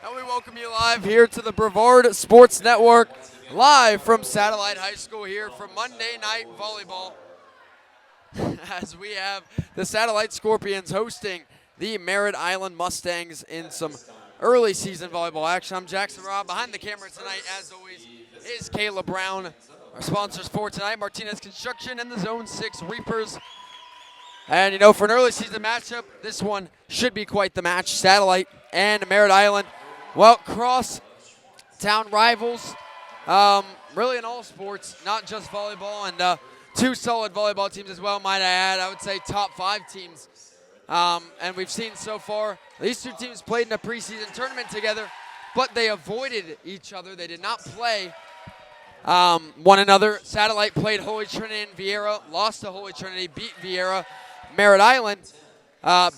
And we welcome you live here to the Brevard Sports Network, live from Satellite High School here for Monday Night Volleyball. As we have the Satellite Scorpions hosting the Merritt Island Mustangs in some early season volleyball action. I'm Jackson Robb. Behind the camera tonight, as always, is Kayla Brown. Our sponsors for tonight, Martinez Construction and the Zone 6 Reapers. And, you know, for an early season matchup, this one should be quite the match. Satellite and Merritt Island, well, cross-town rivals, really in all sports, not just volleyball, and two solid volleyball teams as well, might I add. I would say top 5 teams. And we've seen so far, these two teams played in a preseason tournament together, but they avoided each other. They did not play one another. Satellite played Holy Trinity and Vieira, lost to Holy Trinity, beat Vieira. Merritt Island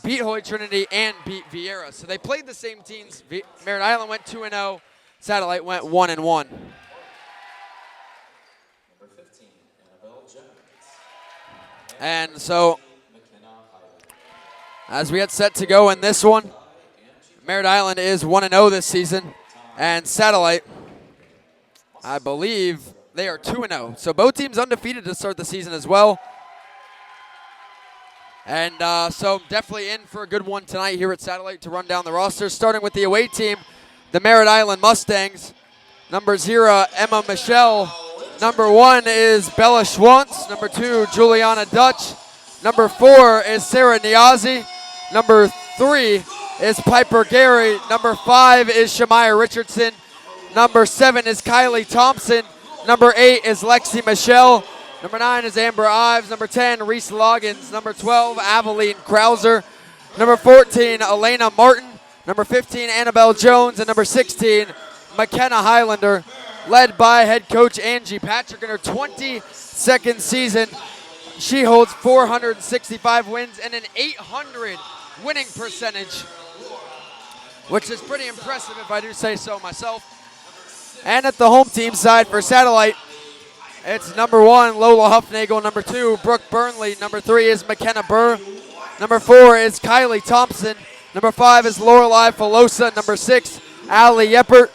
beat Holy Trinity and beat Vieira. So they played the same teams. Merritt Island went 2-0. Satellite went 1-1. And so, as we get set to go in this one, Merritt Island is 1-0 this season, and Satellite, I believe, they are 2-0. So both teams undefeated to start the season as well. And so definitely in for a good one tonight here at Satellite to run down the roster. Starting with the away team, the Merritt Island Mustangs. Number 0, Emma Michelle. Number 1 is Bella Schwantz. Number 2, Juliana Dutch. Number 4 is Sarah Niazi. Number 3 is Piper Gary. Number 5 is Shamaya Richardson. Number 7 is Kylie Thompson. Number 8 is Lexi Michelle. Number 9 is Amber Ives. Number 10, Reese Loggins. Number 12, Aveline Krauser. Number 14, Elena Martin. Number 15, Annabelle Jones. And number 16, McKenna Highlander, led by head coach Angie Patrick in her 22nd season. She holds 465 wins and an 800 winning percentage, which is pretty impressive if I do say so myself. And at the home team side for Satellite, it's number 1, Lola Huffnagel. Number 2, Brooke Burnley. Number 3 is McKenna Burr. Number 4 is Kylie Thompson. Number 5 is Lorelei Filosa. Number 6, Allie Yeppert.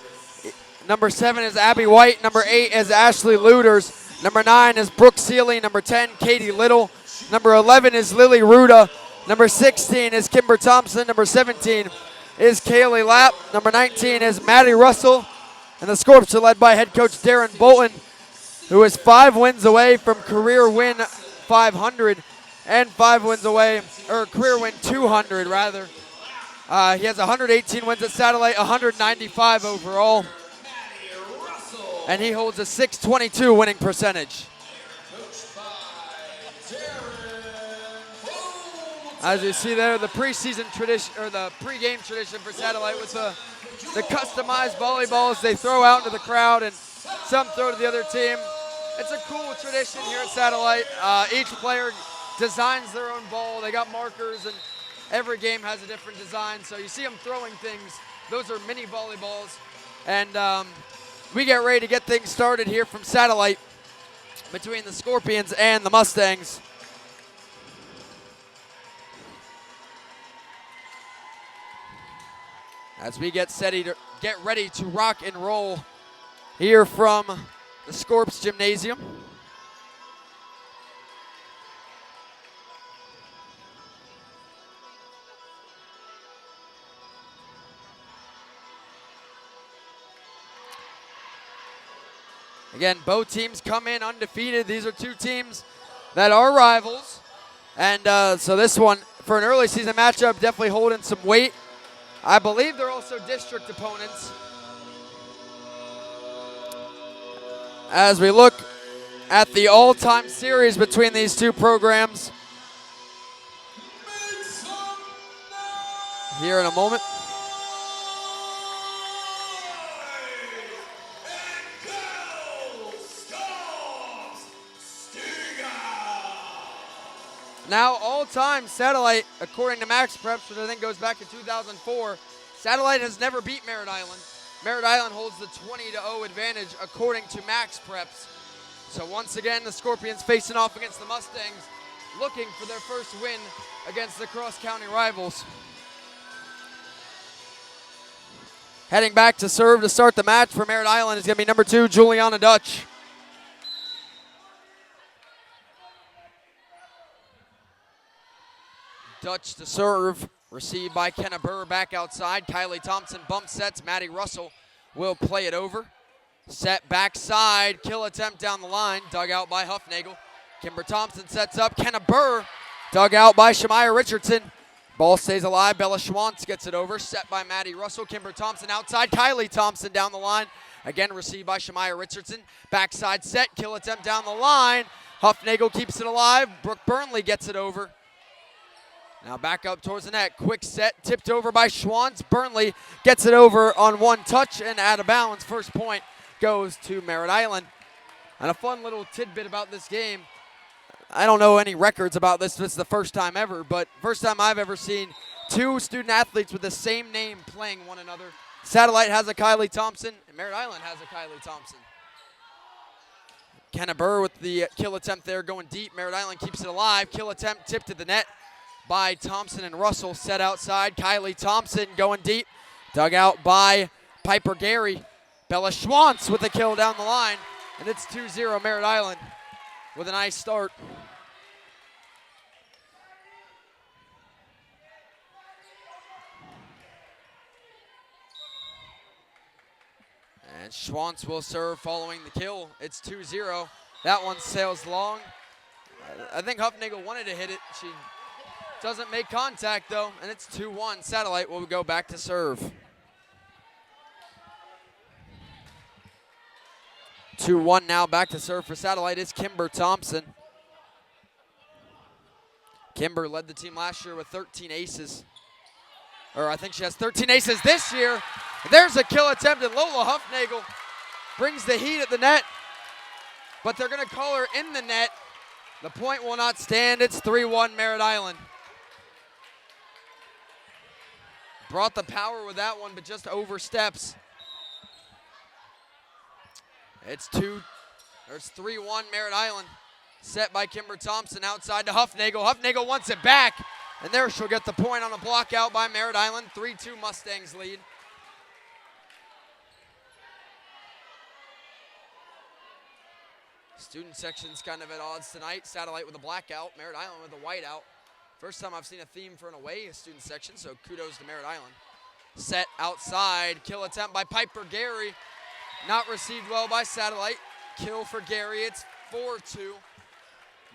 Number 7 is Abby White. Number 8 is Ashley Luders. Number 9 is Brooke Seeley. Number 10, Katie Little. Number 11 is Lily Ruda. Number 16 is Kimber Thompson. Number 17 is Kaylee Lapp. Number 19 is Maddie Russell. And the Scorps are led by head coach Darren Bolton, who is 5 wins away from career win 500 and 5 wins away, or career win 200 rather. He has 118 wins at Satellite, 195 overall, and he holds a .622 winning percentage. As you see there, the preseason tradition, or the pregame tradition for Satellite with the customized volleyballs they throw out into the crowd and some throw to the other team. It's a cool tradition here at Satellite. Each player designs their own ball. They got markers, and every game has a different design. So you see them throwing things. Those are mini volleyballs. And we get ready to get things started here from Satellite between the Scorpions and the Mustangs. As we get ready to rock and roll here from the Scorps Gymnasium. Again, both teams come in undefeated. These are two teams that are rivals. And so this one, for an early season matchup, definitely holding some weight. I believe they're also district opponents. As we look at the all-time series between these two programs here in a moment. Now, all-time Satellite, according to Max Preps, which I think goes back to 2004, Satellite has never beat Merritt Island. Merritt Island holds the 20-0 advantage according to Max Preps. So once again, the Scorpions facing off against the Mustangs, looking for their first win against the cross-county rivals. Heading back to serve to start the match for Merritt Island is going to be number 2, Juliana Dutch. Dutch to serve, received by Kenna Burr back outside. Kylie Thompson bump sets. Maddie Russell will play it over. Set backside, kill attempt down the line, dug out by Huffnagel. Kimber Thompson sets up. Kenna Burr, dug out by Shamaya Richardson. Ball stays alive. Bella Schwantz gets it over. Set by Maddie Russell. Kimber Thompson outside. Kylie Thompson down the line. Again received by Shamaya Richardson. Backside set. Kill attempt down the line. Huffnagel keeps it alive. Brooke Burnley gets it over. Now back up towards the net. Quick set. Tipped over by Schwantz. Burnley gets it over on one touch and out of bounds. First point goes to Merritt Island. And a fun little tidbit about this game. I don't know any records about this. This is the first time ever, but first time I've ever seen 2 student athletes with the same name playing one another. Satellite has a Kylie Thompson, and Merritt Island has a Kylie Thompson. Kenna Burr with the kill attempt there going deep. Merritt Island keeps it alive. Kill attempt tipped to the net by Thompson and Russell. Set outside. Kylie Thompson going deep. Dug out by Piper Gary. Bella Schwantz with a kill down the line, and it's 2-0 Merritt Island with a nice start. And Schwantz will serve following the kill. It's 2-0. That one sails long. I think Huffnagel wanted to hit it. She doesn't make contact though, and it's 2-1. Satellite will go back to serve. 2-1 now, back to serve for Satellite is Kimber Thompson. Kimber led the team last year with 13 aces. Or I think she has 13 aces this year. There's a kill attempt, and Lola Huffnagel brings the heat at the net. But they're going to call her in the net. The point will not stand. It's 3-1 Merritt Island. Brought the power with that one, but just oversteps. It's 3-1 Merritt Island. Set by Kimber Thompson outside to Huffnagel. Huffnagel wants it back, and there she'll get the point on a block out by Merritt Island. 3-2 Mustangs lead. Student section's kind of at odds tonight. Satellite with a blackout, Merritt Island with a whiteout. First time I've seen a theme for an away student section, so kudos to Merritt Island. Set outside, kill attempt by Piper Gary. Not received well by Satellite. Kill for Gary, it's 4-2.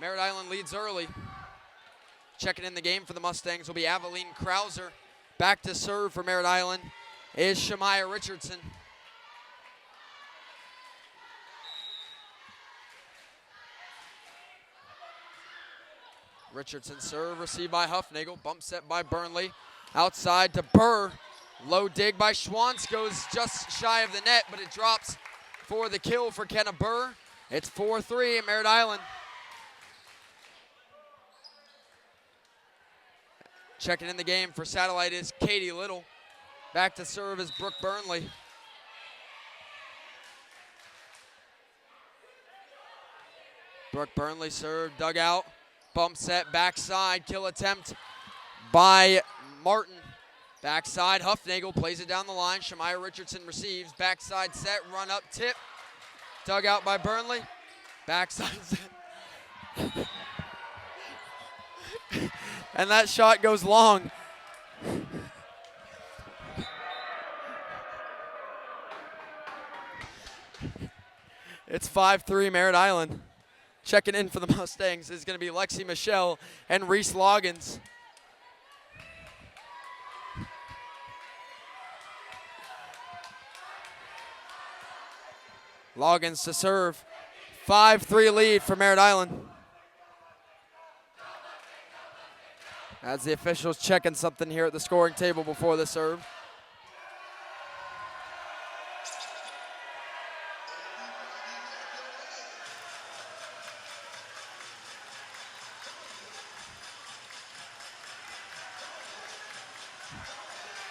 Merritt Island leads early. Checking in the game for the Mustangs will be Aveline Krauser. Back to serve for Merritt Island is Shamaya Richardson. Richardson serve, received by Huffnagel. Bump set by Burnley. Outside to Burr. Low dig by Schwantz, goes just shy of the net, but it drops for the kill for Kenna Burr. It's 4-3 Merritt Island. Checking in the game for Satellite is Katie Little. Back to serve is Brooke Burnley. Brooke Burnley serve, dug out. Bump set, backside, kill attempt by Martin. Backside, Huffnagel plays it down the line. Shamaya Richardson receives. Backside set, run up, tip. Dug out by Burnley. Backside set. And that shot goes long. It's 5-3 Merritt Island. Checking in for the Mustangs is going to be Lexi Michelle and Reese Loggins. Loggins to serve. 5-3 lead for Merritt Island. As the officials checking something here at the scoring table before the serve.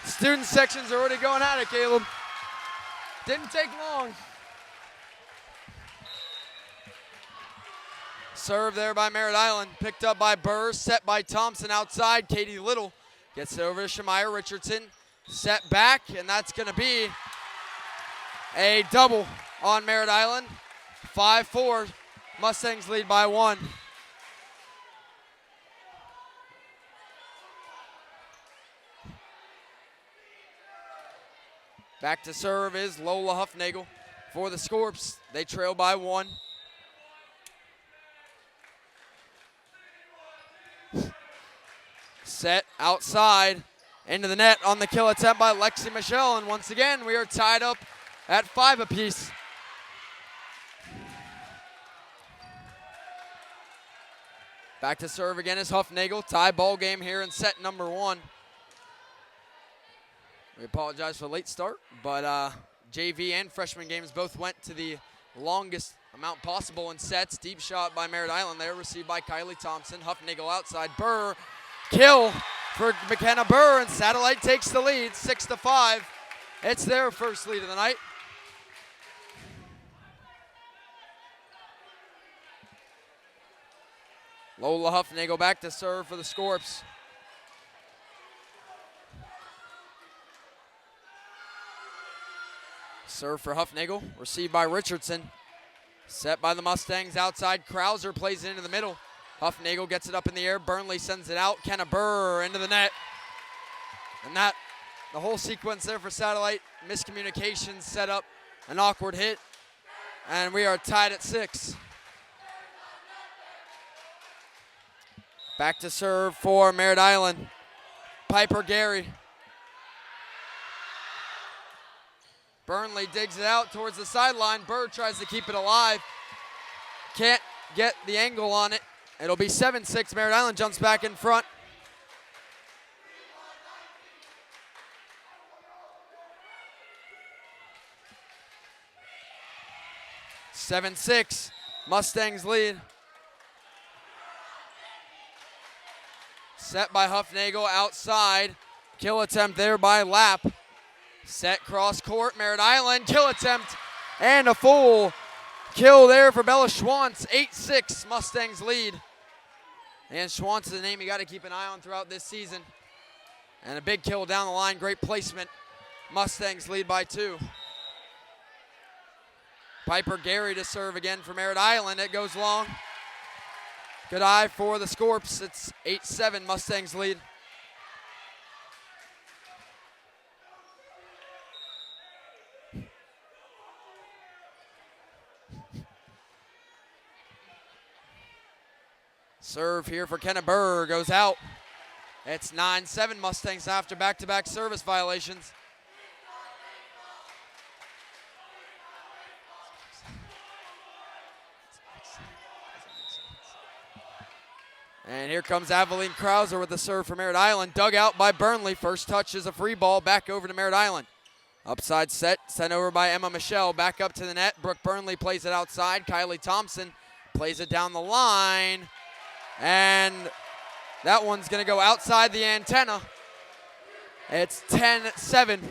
Student sections are already going at it, Caleb. Didn't take long. Serve there by Merritt Island. Picked up by Burr. Set by Thompson outside. Katie Little gets it over to Shamaya Richardson. Set back, and that's going to be A double on Merritt Island. 5-4. Mustangs lead by 1. Back to serve is Lola Huffnagel for the Scorps. They trail by 1. Set outside into the net on the kill attempt by Lexi Michelle. And once again, we are tied up at 5 apiece. Back to serve again is Huffnagel. Tie ball game here in set number 1. We apologize for the late start, but JV and freshman games both went to the longest amount possible in sets. Deep shot by Merritt Island there, received by Kylie Thompson. Huffnagel outside. Burr, kill for McKenna Burr, and Satellite takes the lead, 6-5. It's their first lead of the night. Lola Huffnagel back to serve for the Scorps. Serve for Huffnagel, received by Richardson. Set by the Mustangs outside. Krauser plays it into the middle. Huffnagel gets it up in the air. Burnley sends it out. Kenna Burr into the net. And the whole sequence there for Satellite. Miscommunication set up an awkward hit. And we are tied at 6. Back to serve for Merritt Island. Piper Gary. Burnley digs it out towards the sideline. Burr tries to keep it alive. Can't get the angle on it. It'll be 7-6. Merritt Island jumps back in front. Mustangs lead. Set by Huffnagel outside. Kill attempt there by Lapp. Set cross court, Merritt Island, kill attempt, and a full kill there for Bella Schwantz. 8-6, Mustangs lead. And Schwantz is a name you got to keep an eye on throughout this season. And a big kill down the line, great placement. Mustangs lead by 2. Piper Gary to serve again for Merritt Island. It goes long. Good eye for the Scorps. It's 8-7, Mustangs lead. Serve here for Kenna Burr goes out. It's 9-7 Mustangs after back-to-back service violations. And here comes Aveline Krauser with the serve for Merritt Island. Dug out by Burnley. First touch is a free ball back over to Merritt Island. Upside set, sent over by Emma Michelle. Back up to the net. Brooke Burnley plays it outside. Kylie Thompson plays it down the line. And that one's going to go outside the antenna. It's 10-7.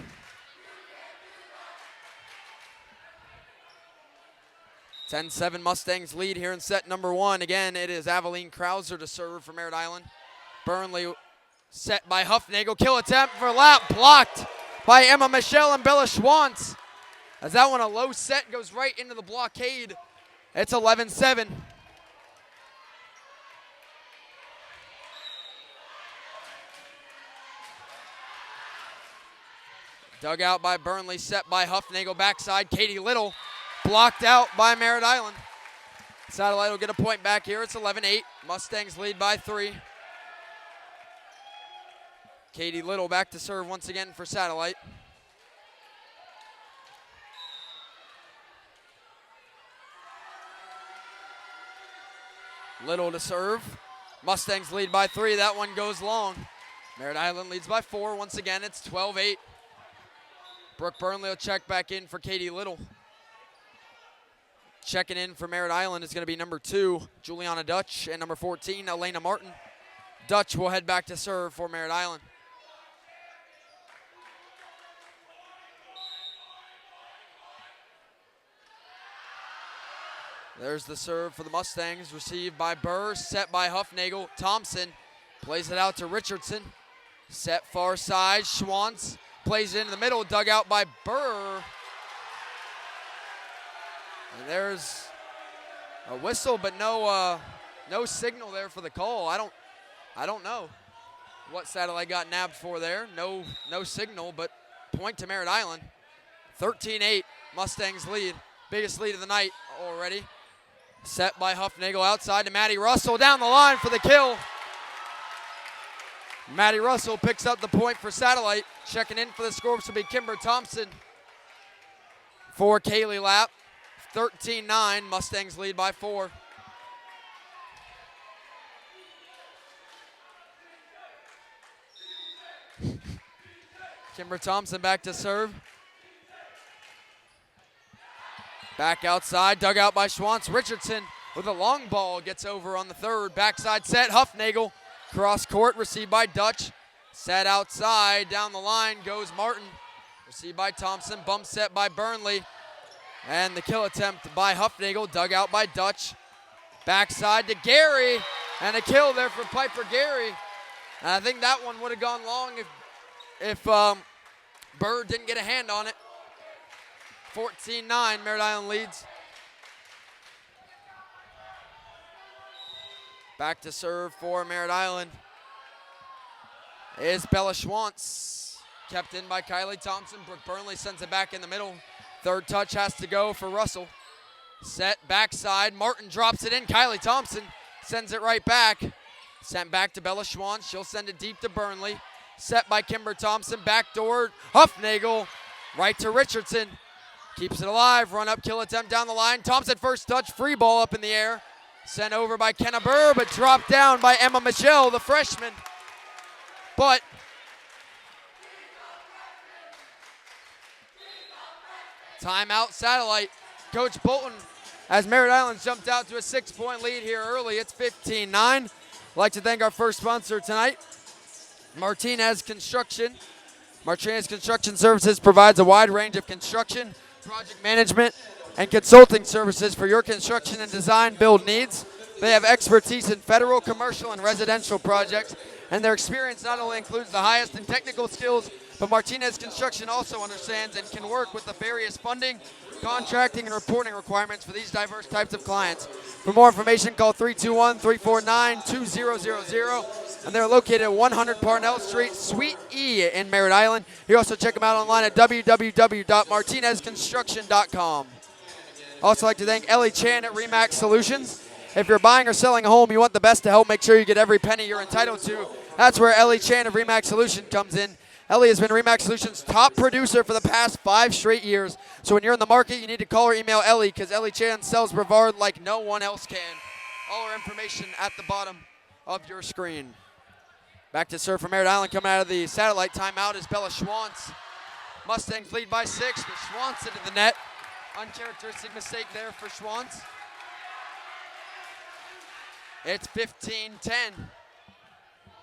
Mustangs lead here in set number 1. Again, it is Aveline Krauser to serve for Merritt Island. Burnley set by Huffnagel. Kill attempt for Lapp. Blocked by Emma Michelle and Bella Schwantz. As that one, a low set, goes right into the blockade. It's 11-7. Dug out by Burnley, set by Huffnagel. Backside, Katie Little. Blocked out by Merritt Island. Satellite will get a point back here. It's 11-8. Mustangs lead by 3. Katie Little back to serve once again for Satellite. Little to serve. Mustangs lead by 3. That one goes long. Merritt Island leads by 4. Once again, it's 12-8. Brooke Burnley will check back in for Katie Little. Checking in for Merritt Island is going to be number 2, Juliana Dutch, and number 14, Elena Martin. Dutch will head back to serve for Merritt Island. There's the serve for the Mustangs, received by Burr, set by Huffnagel. Thompson plays it out to Richardson. Set far side, Schwantz plays it in the middle, dug out by Burr. And there's a whistle, but no signal there for the call. I don't know what Satellite got nabbed for there. No signal, but point to Merritt Island. 13-8, Mustangs lead. Biggest lead of the night already. Set by Huffnagel outside to Maddie Russell down the line for the kill. Maddie Russell picks up the point for Satellite. Checking in for the Scorps will be Kimber Thompson for Kaylee Lapp. 13-9, Mustangs lead by 4. Kimber Thompson back to serve. Back outside, dug out by Schwantz. Richardson with a long ball gets over on the third. Backside set, Huffnagel. Cross court, received by Dutch. Set outside, down the line goes Martin. Received by Thompson, bump set by Burnley. And the kill attempt by Huffnagel, dug out by Dutch. Backside to Gary, and a kill there for Piper Gary. And I think that one would have gone long if Bird didn't get a hand on it. 14-9, Merritt Island leads. Back to serve for Merritt Island is Bella Schwantz. Kept in by Kylie Thompson. Brooke Burnley sends it back in the middle. Third touch has to go for Russell. Set backside. Martin drops it in. Kylie Thompson sends it right back. Sent back to Bella Schwantz. She'll send it deep to Burnley. Set by Kimber Thompson. Backdoor. Huffnagel. Right to Richardson. Keeps it alive. Run up kill attempt down the line. Thompson first touch. Free ball up in the air. Sent over by Kenna Burr, but dropped down by Emma Michelle, the freshman. But timeout Satellite. Coach Bolton, as Merritt Island jumped out to a 6-point lead here early. It's 15-9. I'd like to thank our first sponsor tonight, Martinez Construction. Martinez Construction Services provides a wide range of construction, project management, and consulting services for your construction and design build needs. They have expertise in federal, commercial, and residential projects, and their experience not only includes the highest in technical skills, but Martinez Construction also understands and can work with the various funding, contracting, and reporting requirements for these diverse types of clients. For more information, call 321-349-2000, and they're located at 100 Parnell Street, Suite E in Merritt Island. You also check them out online at www.martinezconstruction.com. Also like to thank Ellie Chan at RE/MAX Solutions. If you're buying or selling a home, you want the best to help make sure you get every penny you're entitled to. That's where Ellie Chan of RE/MAX Solutions comes in. Ellie has been RE/MAX Solutions' top producer for the past 5 straight years. So when you're in the market, you need to call or email Ellie, because Ellie Chan sells Brevard like no one else can. All our information at the bottom of your screen. Back to serve for Merritt Island. Coming out of the Satellite timeout is Bella Schwantz. Mustangs lead by 6, but Schwantz into the net. Uncharacteristic mistake there for Schwantz. It's 15-10.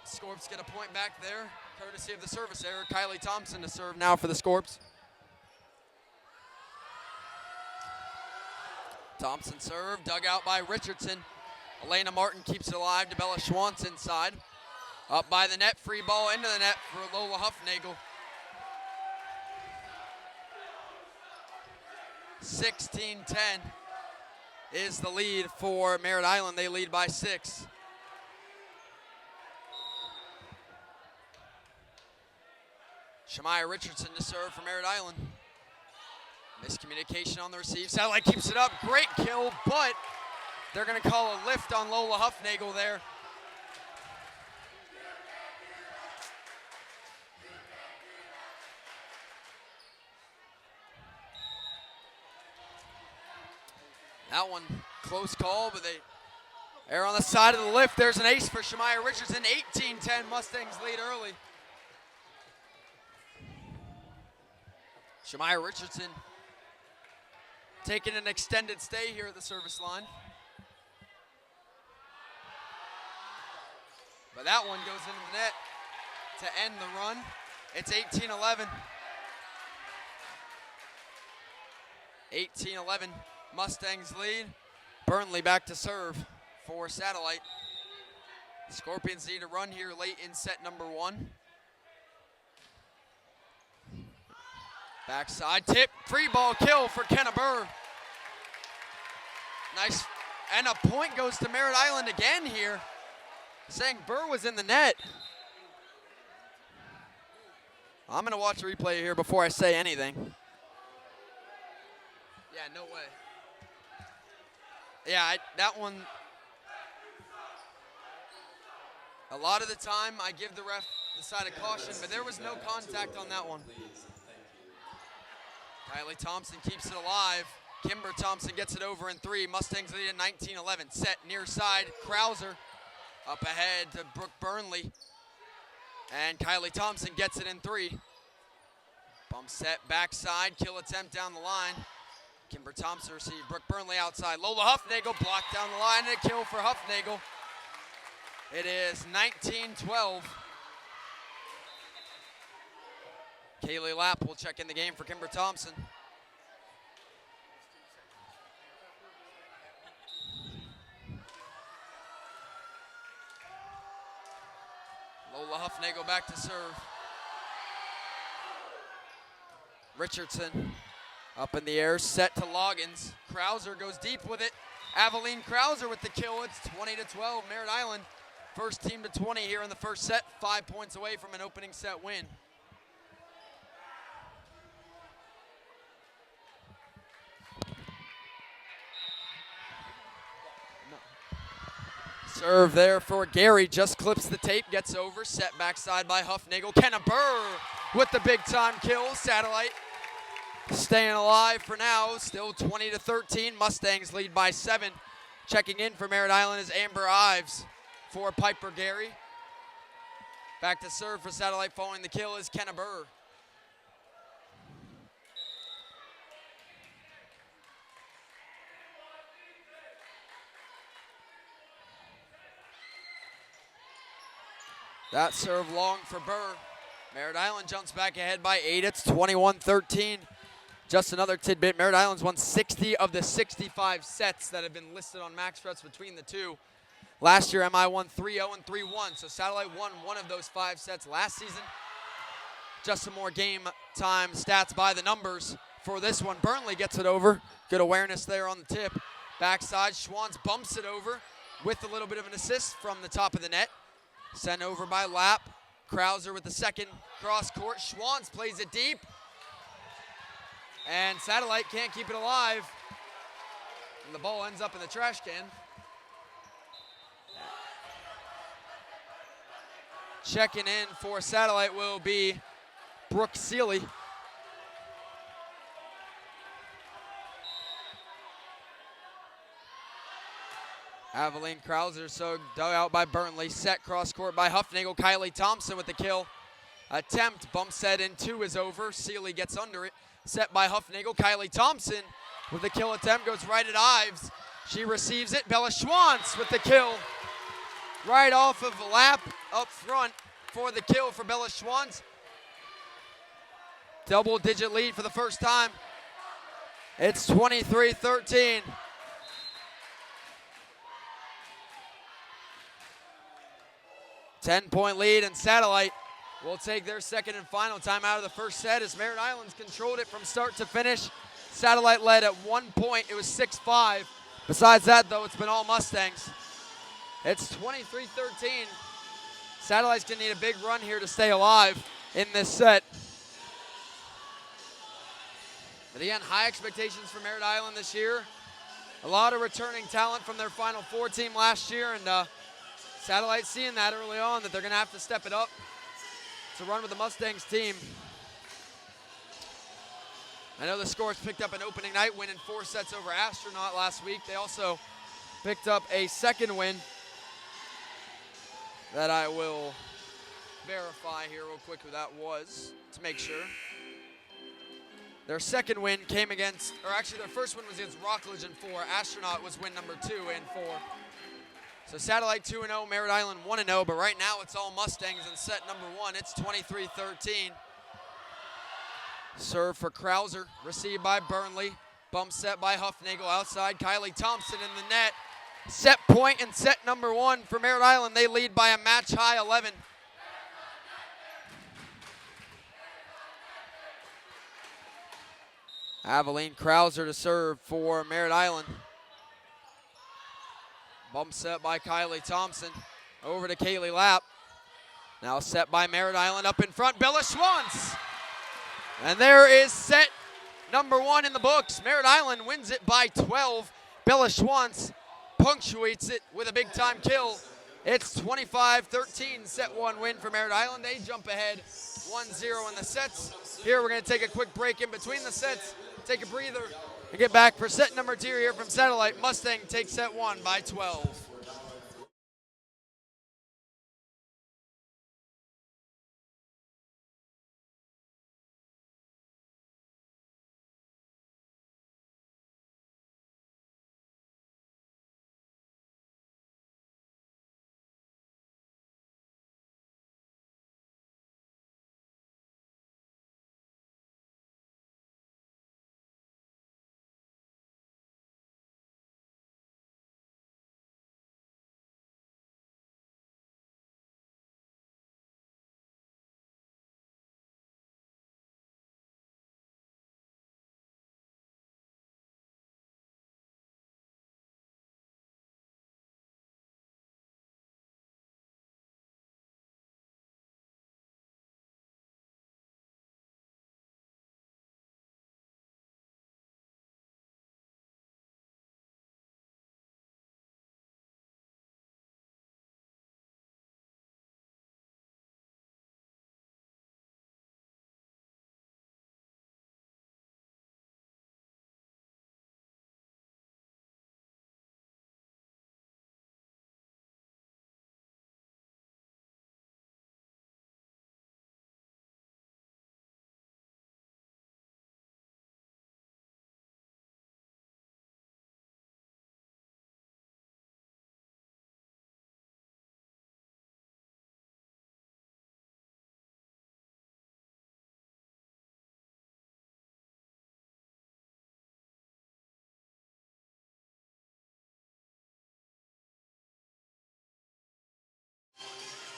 Scorps get a point back there, courtesy of the service error. Kylie Thompson to serve now for the Scorps. Thompson serve, dug out by Richardson. Elena Martin keeps it alive to Bella Schwantz inside. Up by the net, free ball into the net for Lola Huffnagel. 16-10 is the lead for Merritt Island. They lead by 6. Shamaya Richardson to serve for Merritt Island. Miscommunication on the receive. Satellite keeps it up. Great kill, but they're going to call a lift on Lola Huffnagel there. That one, close call, but they err on the side of the lift. There's an ace for Shamaya Richardson. 18-10, Mustangs lead early. Shamaya Richardson taking an extended stay here at the service line. But that one goes into the net to end the run. It's 18-11. 18-11. Mustangs lead. Burnley back to serve for Satellite. Scorpions need a run here late in set number 1. Backside tip, free ball kill for Kenna Burr. Nice. And a point goes to Merritt Island again here. Saying Burr was in the net. I'm going to watch a replay here before I say anything. Yeah, no way. Yeah, that one. A lot of the time, I give the ref the side of caution, but there was no contact on that one. Kylie Thompson keeps it alive. Kimber Thompson gets it over in 3. Mustangs lead at 19-11. Set near side. Krauser up ahead to Brooke Burnley. And Kylie Thompson gets it in 3. Bump set backside. Kill attempt down the line. Kimber Thompson received. Brooke Burnley outside. Lola Huffnagel blocked down the line and a kill for Huffnagel. It is 19-12. Kaylee Lapp will check in the game for Kimber Thompson. Lola Huffnagel back to serve. Richardson up in the air, set to Loggins. Krauser goes deep with it. Aveline Krauser with the kill. It's 20-12. Merritt Island, first team to 20 here in the first set. 5 points away from an opening set win. Serve there for Gary, just clips the tape, gets over, set backside by Huffnagel. Kenna Burr with the big time kill. Satellite staying alive for now, still 20-13. Mustangs lead by 7. Checking in for Merritt Island is Amber Ives for Piper Gary. Back to serve for Satellite following the kill is Kenna Burr. That serve long for Burr. Merritt Island jumps back ahead by 8. It's 21-13. Just another tidbit, Merritt Island's won 60 of the 65 sets that have been listed on MaxFrets between the two. Last year, MI won 3-0 and 3-1, so Satellite won one of those 5 sets last season. Just some more game time stats by the numbers for this one. Burnley gets it over. Good awareness there on the tip. Backside, Schwantz bumps it over with a little bit of an assist from the top of the net. Sent over by Lapp. Krauser with the second cross court. Schwantz plays it deep. And Satellite can't keep it alive. And the ball ends up in the trash can. Checking in for Satellite will be Brooke Seeley. Aveline Krauser so dug out by Burnley. Set cross court by Huffnagel. Kylie Thompson with the kill. Attempt, bump set in 2 is over. Seeley gets under it. Set by Huffnagel. Kylie Thompson with the kill attempt goes right at Ives. She receives it. Bella Schwantz with the kill. Right off of Lapp up front for the kill for Bella Schwantz. Double-digit lead for the first time. It's 23-13. 10-point lead, and Satellite will take their second and final time out of the first set as Merritt Island's controlled it from start to finish. Satellite led at 1 point. It was 6-5. Besides that, though, it's been all Mustangs. It's 23-13. Satellite's going to need a big run here to stay alive in this set. But again, high expectations for Merritt Island this year. A lot of returning talent from their Final Four team last year, and Satellite seeing that early on, that they're going to have to step it up to run with the Mustangs team. I know the Scores picked up an opening night win in 4 sets over Astronaut last week. They also picked up a second win that I will verify here real quick who that was to make sure. Their second win came against, or actually their first win was against Rockledge in 4. Astronaut was win number 2 in 4. So Satellite 2-0, Merritt Island 1-0, but right now it's all Mustangs in set number 1. It's 23-13. Serve for Krauser, received by Burnley. Bump set by Huffnagel outside. Kylie Thompson in the net. Set point in set number 1 for Merritt Island. They lead by a match-high 11. Aveline Krauser to serve for Merritt Island. Bump set by Kylie Thompson. Over to Kaylee Lapp. Now set by Merritt Island up in front. Bella Schwantz. And there is set number 1 in the books. Merritt Island wins it by 12. Bella Schwantz punctuates it with a big-time kill. It's 25-13, set 1 win for Merritt Island. They jump ahead 1-0 in the sets. Here we're going to take a quick break in between the sets, take a breather, and get back for set number 2 here from Satellite. Mustang takes set 1 by 12.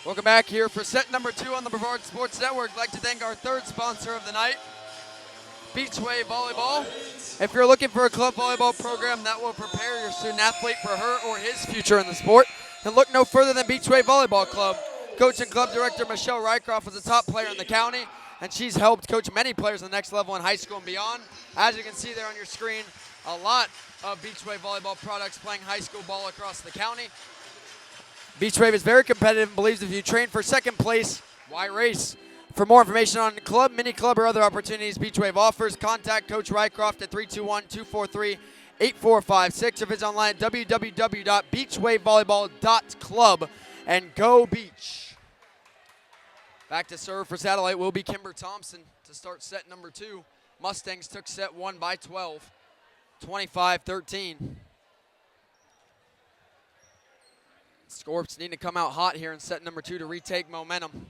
Welcome back here for set number 2 on the Brevard Sports Network. I'd like to thank our third sponsor of the night, Beachway Volleyball. If you're looking for a club volleyball program that will prepare your student athlete for her or his future in the sport, then look no further than Beachway Volleyball Club. Coach and club director Michelle Rycroft was a top player in the county, and she's helped coach many players at the next level in high school and beyond. As you can see there on your screen, a lot of Beachway Volleyball products playing high school ball across the county. Beachwave is very competitive and believes if you train for second place, why race? For more information on the club, mini club, or other opportunities Beachwave offers, contact Coach Rycroft at 321-243-8456 or visit online at www.beachwavevolleyball.club and go Beach. Back to serve for Satellite will be Kimber Thompson to start set number 2. Mustangs took set 1 by 12, 25-13. Scorps need to come out hot here in set number 2 to retake momentum.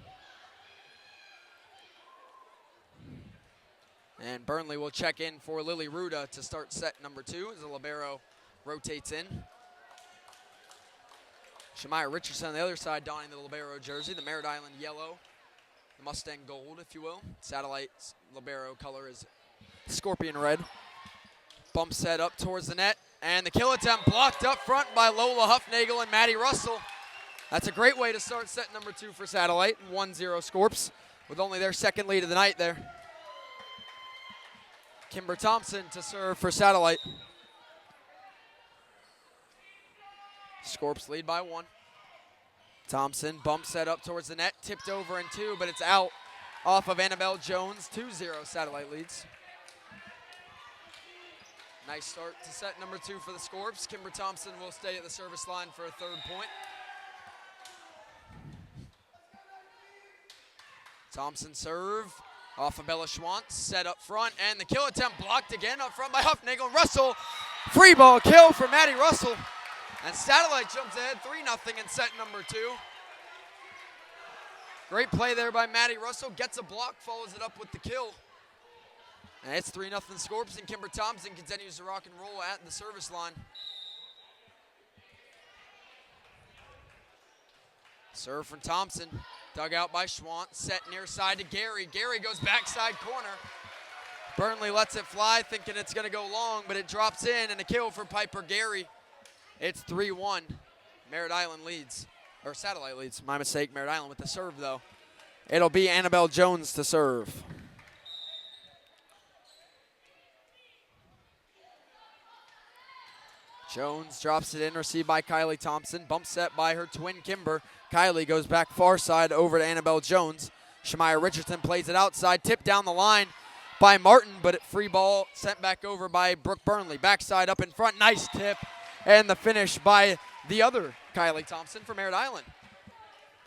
And Burnley will check in for Lily Ruda to start set number 2 as the libero rotates in. Shamaya Richardson on the other side donning the libero jersey, the Merritt Island yellow, the Mustang gold, if you will. Satellite's libero color is scorpion red. Bump set up towards the net. And the kill attempt blocked up front by Lola Huffnagel and Maddie Russell. That's a great way to start set number 2 for Satellite. 1-0 Scorps with only their second lead of the night there. Kimber Thompson to serve for Satellite. Scorps lead by 1. Thompson bump set up towards the net, tipped over in 2, but it's out off of Annabelle Jones. 2-0 Satellite leads. Nice start to set number 2 for the Scorps. Kimber Thompson will stay at the service line for a third point. Thompson serve off of Bella Schwantz, set up front, and the kill attempt blocked again up front by Huffnagel. Russell, free ball kill for Maddie Russell. And Satellite jumps ahead 3-0 in set number 2. Great play there by Maddie Russell, gets a block, follows it up with the kill. And it's 3-0 Scorps, and Kimber Thompson continues to rock and roll at the service line. Serve from Thompson, dug out by Schwant, set near side to Gary. Gary goes backside corner. Burnley lets it fly, thinking it's gonna go long, but it drops in, and a kill for Piper Gary. It's 3-1. Merritt Island leads, or Satellite leads. My mistake, Merritt Island with the serve, though. It'll be Annabelle Jones to serve. Jones drops it in, received by Kylie Thompson. Bump set by her twin, Kimber. Kylie goes back far side over to Annabelle Jones. Shemaya Richardson plays it outside, tipped down the line by Martin, but free ball sent back over by Brooke Burnley. Backside up in front, nice tip. And the finish by the other Kylie Thompson for Merritt Island.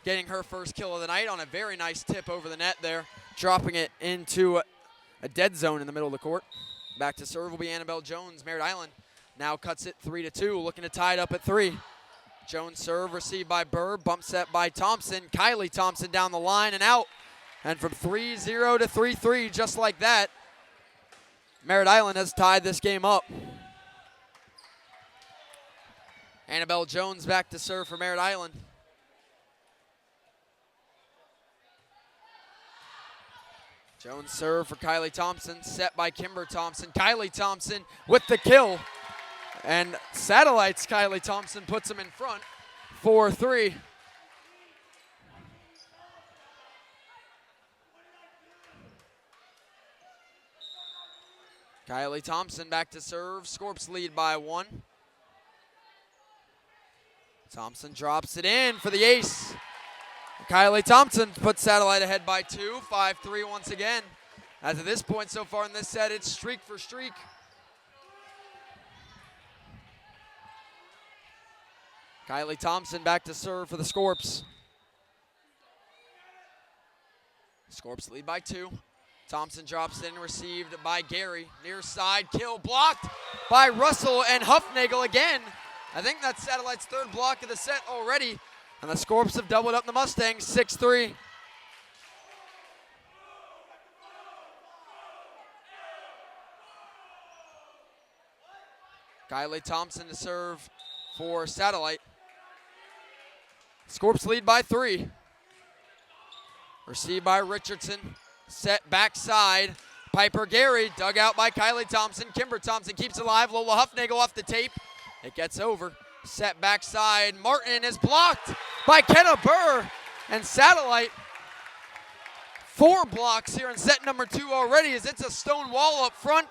Getting her first kill of the night on a very nice tip over the net there, dropping it into a dead zone in the middle of the court. Back to serve will be Annabelle Jones. Merritt Island now cuts it 3-2, looking to tie it up at 3. Jones serve, received by Burr, bump set by Thompson. Kylie Thompson down the line and out. And from 3-0 to 3-3, just like that, Merritt Island has tied this game up. Annabelle Jones back to serve for Merritt Island. Jones serve for Kylie Thompson, set by Kimber Thompson. Kylie Thompson with the kill. And Satellite's Kylie Thompson puts them in front, 4-3. Kylie Thompson back to serve. Scorps lead by 1. Thompson drops it in for the ace. Kylie Thompson puts Satellite ahead by 2, 5-3 once again. As at this point so far in this set, it's streak for streak. Kylie Thompson back to serve for the Scorps. Scorps lead by 2. Thompson drops in, received by Gary. Near side, kill blocked by Russell and Huffnagel again. I think that's Satellite's 3rd block of the set already. And the Scorps have doubled up the Mustangs, 6-3. Kylie Thompson to serve for Satellite. Scorps lead by 3. Received by Richardson. Set backside. Piper Gary dug out by Kylie Thompson. Kimber Thompson keeps it alive. Lola Huffnagel off the tape. It gets over. Set backside. Martin is blocked by Kenna Burr. And Satellite, 4 blocks here in set number 2 already as it's a stone wall up front.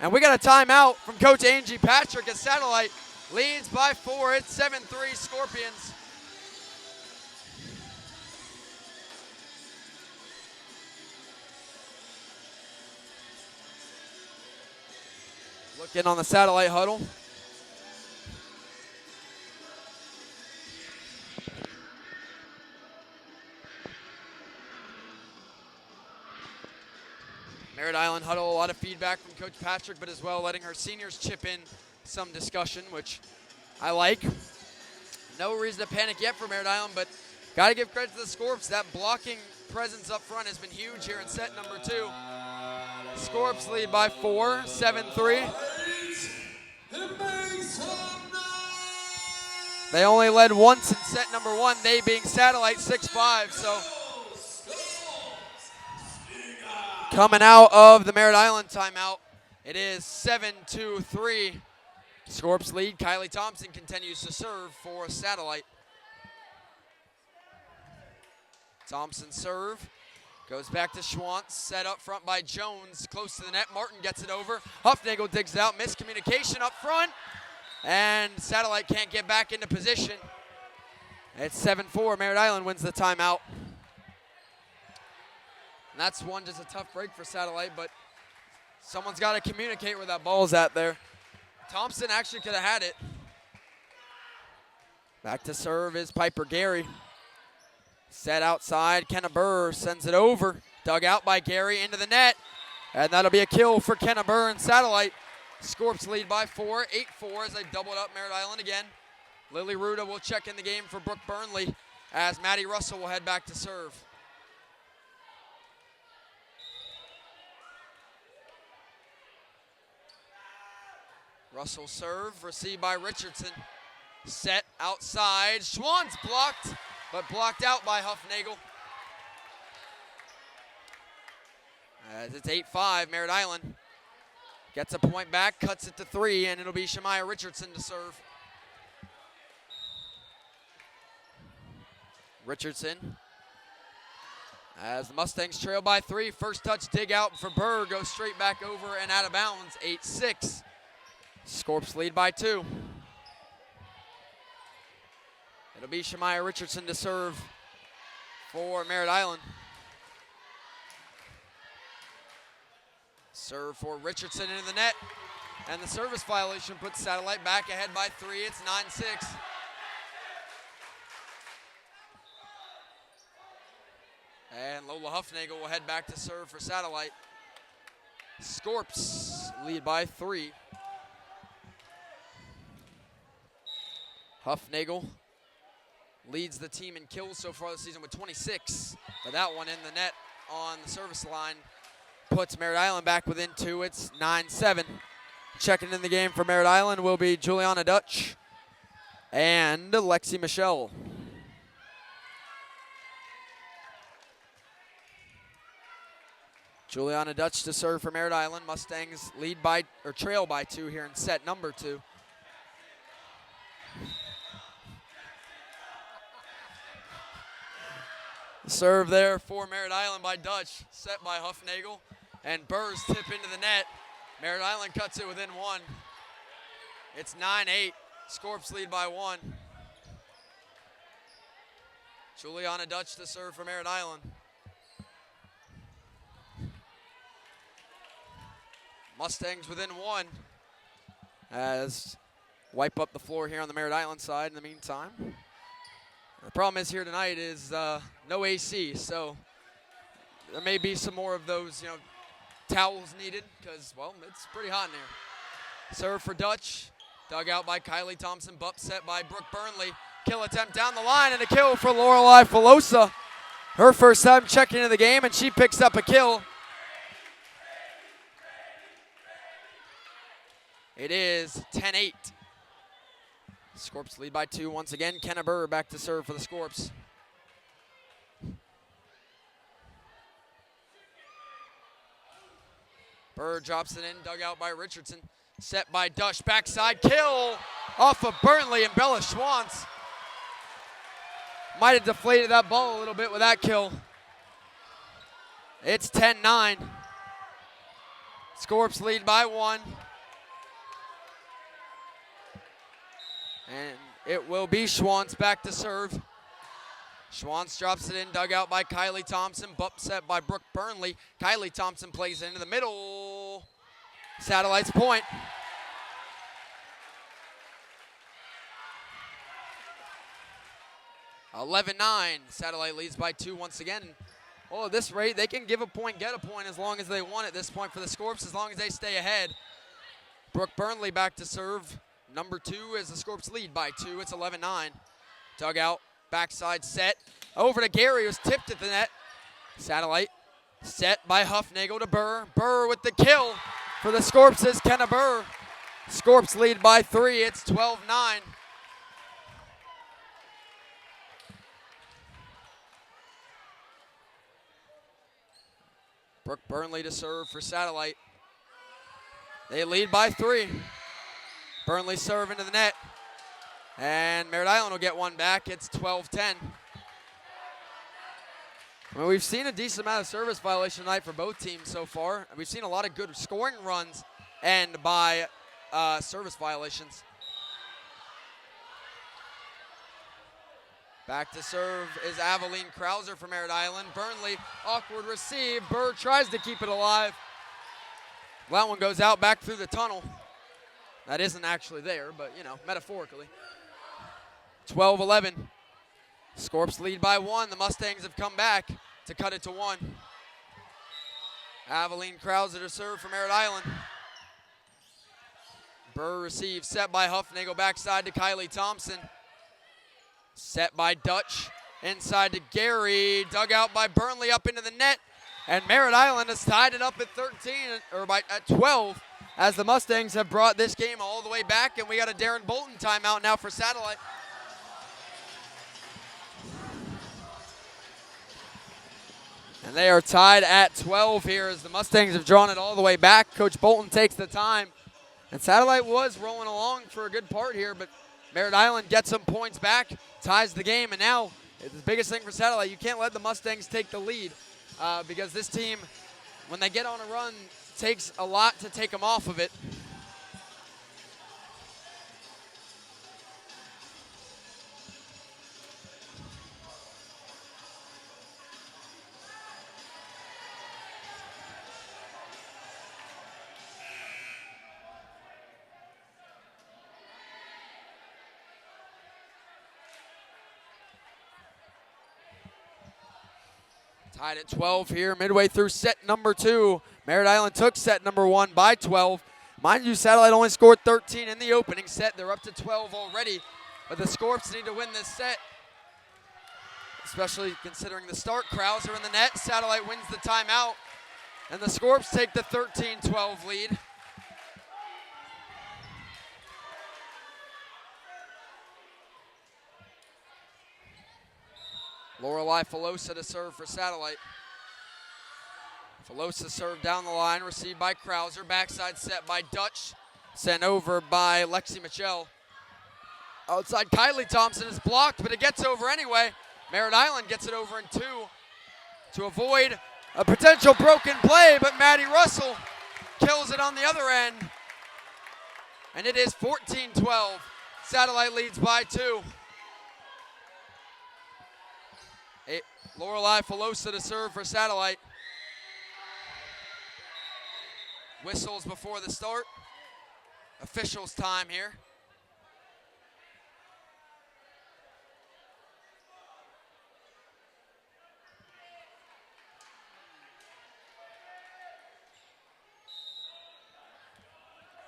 And we got a timeout from Coach Angie Patrick as Satellite leads by 4. It's 7-3 Scorpions. Look in on the Satellite huddle. Merritt Island huddle, a lot of feedback from Coach Patrick, but as well letting her seniors chip in some discussion, which I like. No reason to panic yet for Merritt Island, but got to give credit to the Scorps. That blocking presence up front has been huge here in set number 2. Scorps lead by 4, 7-3. They only led once in set number 1, they being Satellite 6-5, so coming out of the Merritt Island timeout, it is 7-3. Scorps lead. Kylie Thompson continues to serve for Satellite. Thompson serve. Goes back to Schwantz, set up front by Jones, close to the net. Martin gets it over. Huffnagel digs it out, miscommunication up front, and Satellite can't get back into position. It's 7-4, Merritt Island wins the timeout. And that's one just a tough break for Satellite, but someone's got to communicate where that ball's at there. Thompson actually could have had it. Back to serve is Piper Gary. Set outside, Kenna Burr sends it over. Dug out by Gary into the net. And that'll be a kill for Kenna Burr and Satellite. Scorps lead by 4, 8-4 as they doubled up Merritt Island again. Lily Ruda will check in the game for Brooke Burnley as Maddie Russell will head back to serve. Russell serve, received by Richardson. Set outside, Schwann's blocked, but blocked out by Huffnagel. As it's 8-5, Merritt Island gets a point back, cuts it to 3, and it'll be Shemaya Richardson to serve. Richardson. As the Mustangs trail by 3, first touch dig out for Burr, goes straight back over and out of bounds, 8-6. Scorps lead by 2. It'll be Shemaya Richardson to serve for Merritt Island. Serve for Richardson into the net, and the service violation puts Satellite back ahead by 3. It's 9-6. And Lola Huffnagel will head back to serve for Satellite. Scorps lead by 3. Huffnagel leads the team in kills so far this season with 26. But that one in the net on the service line puts Merritt Island back within 2. It's 9-7. Checking in the game for Merritt Island will be Juliana Dutch and Lexi Michelle. Juliana Dutch to serve for Merritt Island. Mustangs lead by, or trail by 2 here in set number 2. Serve there for Merritt Island by Dutch, set by Huffnagel, and Burr's tip into the net. Merritt Island cuts it within 1. It's 9-8. Scorps lead by 1. Juliana Dutch to serve for Merritt Island. Mustangs within 1 as wipe up the floor here on the Merritt Island side in the meantime. The problem is here tonight is no AC, so there may be some more of those, towels needed because, well, it's pretty hot in here. Serve for Dutch, dug out by Kylie Thompson, butt set by Brooke Burnley. Kill attempt down the line and a kill for Lorelei Filosa. Her first time checking into the game, and she picks up a kill. It is 10-8. Scorps lead by 2 once again. Kenna Burr back to serve for the Scorps. Burr drops it in, dug out by Richardson. Set by Dutch, backside kill off of Burnley, and Bella Schwantz might have deflated that ball a little bit with that kill. It's 10-9. Scorps lead by 1. And it will be Schwantz back to serve. Schwantz drops it in, dug out by Kylie Thompson, butt set by Brooke Burnley. Kylie Thompson plays it into the middle. Satellite's point. (11-9). Satellite leads by 2 once again. Well, at this rate, they can give a point, get a point as long as they want at this point for the Scorps, as long as they stay ahead. Brooke Burnley back to serve. Number 2 as the Scorps lead by 2. It's 11-9. Dug out, backside set. Over to Gary, who's tipped at the net. Satellite set by Huffnagel to Burr. Burr with the kill for the Scorps is Kenna Burr. Scorps lead by 3. It's 12-9. Brooke Burnley to serve for Satellite. They lead by 3. Burnley serve into the net. And Merritt Island will get one back. It's 12-10. Well, we've seen a decent amount of service violation tonight for both teams so far. We've seen a lot of good scoring runs and by service violations. Back to serve is Aveline Krauser for Merritt Island. Burnley, awkward receive. Burr tries to keep it alive. That one goes out back through the tunnel. That isn't actually there, but, metaphorically. 12-11. Scorps lead by 1. The Mustangs have come back to cut it to 1. Aveline Krauser to serve for Merritt Island. Burr receives, set by Huffnagel, backside to Kylie Thompson. Set by Dutch, inside to Gary, dug out by Burnley up into the net. And Merritt Island has tied it up at 12. As the Mustangs have brought this game all the way back, and we got a Darren Bolton timeout now for Satellite. And they are tied at 12 here as the Mustangs have drawn it all the way back. Coach Bolton takes the time. And Satellite was rolling along for a good part here, but Merritt Island gets some points back, ties the game, and now the biggest thing for Satellite, you can't let the Mustangs take the lead because this team, when they get on a run, takes a lot to take them off of it. Tied at 12 here, midway through set number 2. Merritt Island took set number 1 by 12. Mind you, Satellite only scored 13 in the opening set. They're up to 12 already, but the Scorps need to win this set, especially considering the start. Krauser in the net. Satellite wins the timeout, and the Scorps take the 13-12 lead. Lorelei Filosa to serve for Satellite. Filosa served down the line, received by Krauser. Backside set by Dutch, sent over by Lexi Michelle. Outside, Kylie Thompson is blocked, but it gets over anyway. Merritt Island gets it over in 2 to avoid a potential broken play, but Maddie Russell kills it on the other end. And it is 14-12. Satellite leads by 2. Lorelei Filosa to serve for Satellite. Whistles before the start. Officials time here.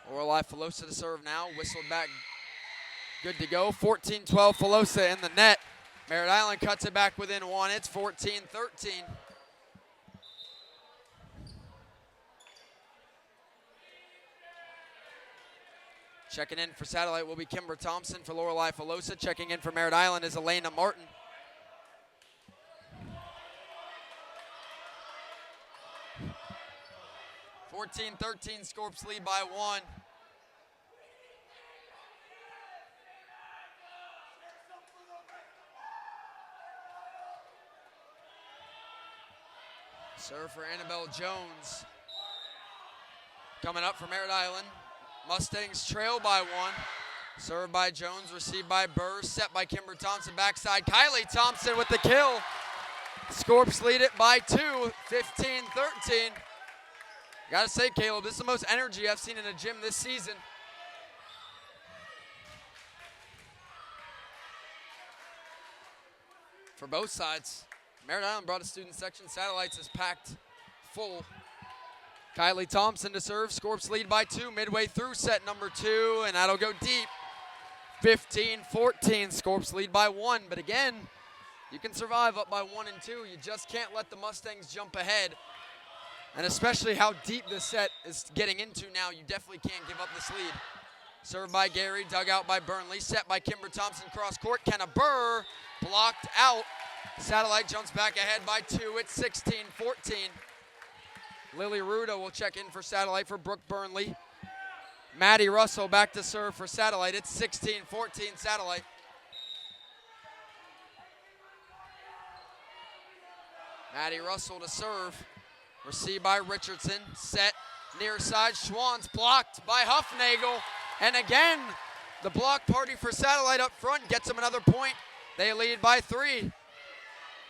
Lorelei Filosa to serve now. Whistled back. Good to go. 14-12 Filosa in the net. Merritt Island cuts it back within 1. It's 14-13. Checking in for Satellite will be Kimber Thompson. For Lorelei Filosa. Checking in for Merritt Island is Elena Martin. (14-13) Scorps lead by 1. Serve for Annabelle Jones. Coming up for Merritt Island. Mustangs trail by 1. Served by Jones, received by Burr, set by Kimber Thompson. Backside, Kylie Thompson with the kill. Scorps lead it by 2, 15-13. Gotta say, Caleb, this is the most energy I've seen in a gym this season. For both sides. Merritt Island brought a student section. Satellites is packed full. Kylie Thompson to serve. Scorps lead by 2 midway through set number 2, and that'll go deep. 15-14. Scorps lead by 1, but again, you can survive up by 1 and 2. You just can't let the Mustangs jump ahead. And especially how deep this set is getting into now, you definitely can't give up this lead. Served by Gary, dug out by Burnley, set by Kimber Thompson, cross court. Kenna Burr blocked out. Satellite jumps back ahead by 2. It's 16-14. Lily Ruda will check in for Satellite for Brooke Burnley. Maddie Russell back to serve for Satellite. It's 16-14 Satellite. Maddie Russell to serve. Received by Richardson. Set near side. Schwann's blocked by Huffnagel. And again, the block party for Satellite up front gets them another point. They lead by 3.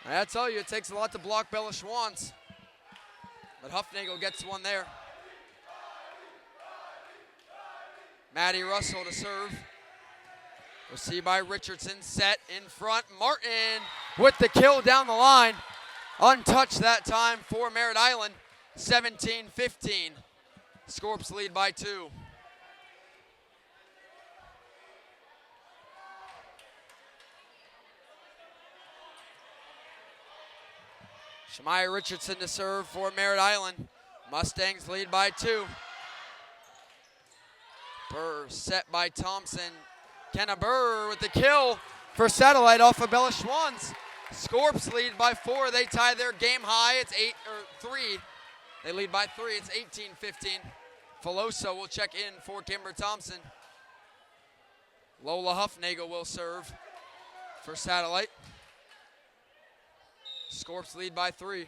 I tell you, it takes a lot to block Bella Schwantz. But Huffnagel gets one there. Maddie Russell to serve. Received by Richardson. Set in front. Martin with the kill down the line. Untouched that time for Merritt Island. 17-15. Scorps lead by 2. Shamaya Richardson to serve for Merritt Island. Mustangs lead by 2. Burr set by Thompson. Kenna Burr with the kill for Satellite off of Bella Schwann's. Scorps lead by 4. They tie their game high. It's 3. They lead by 3. It's 18-15. Filosa will check in for Kimber Thompson. Lola Huffnagel will serve for Satellite. Scorps lead by 3.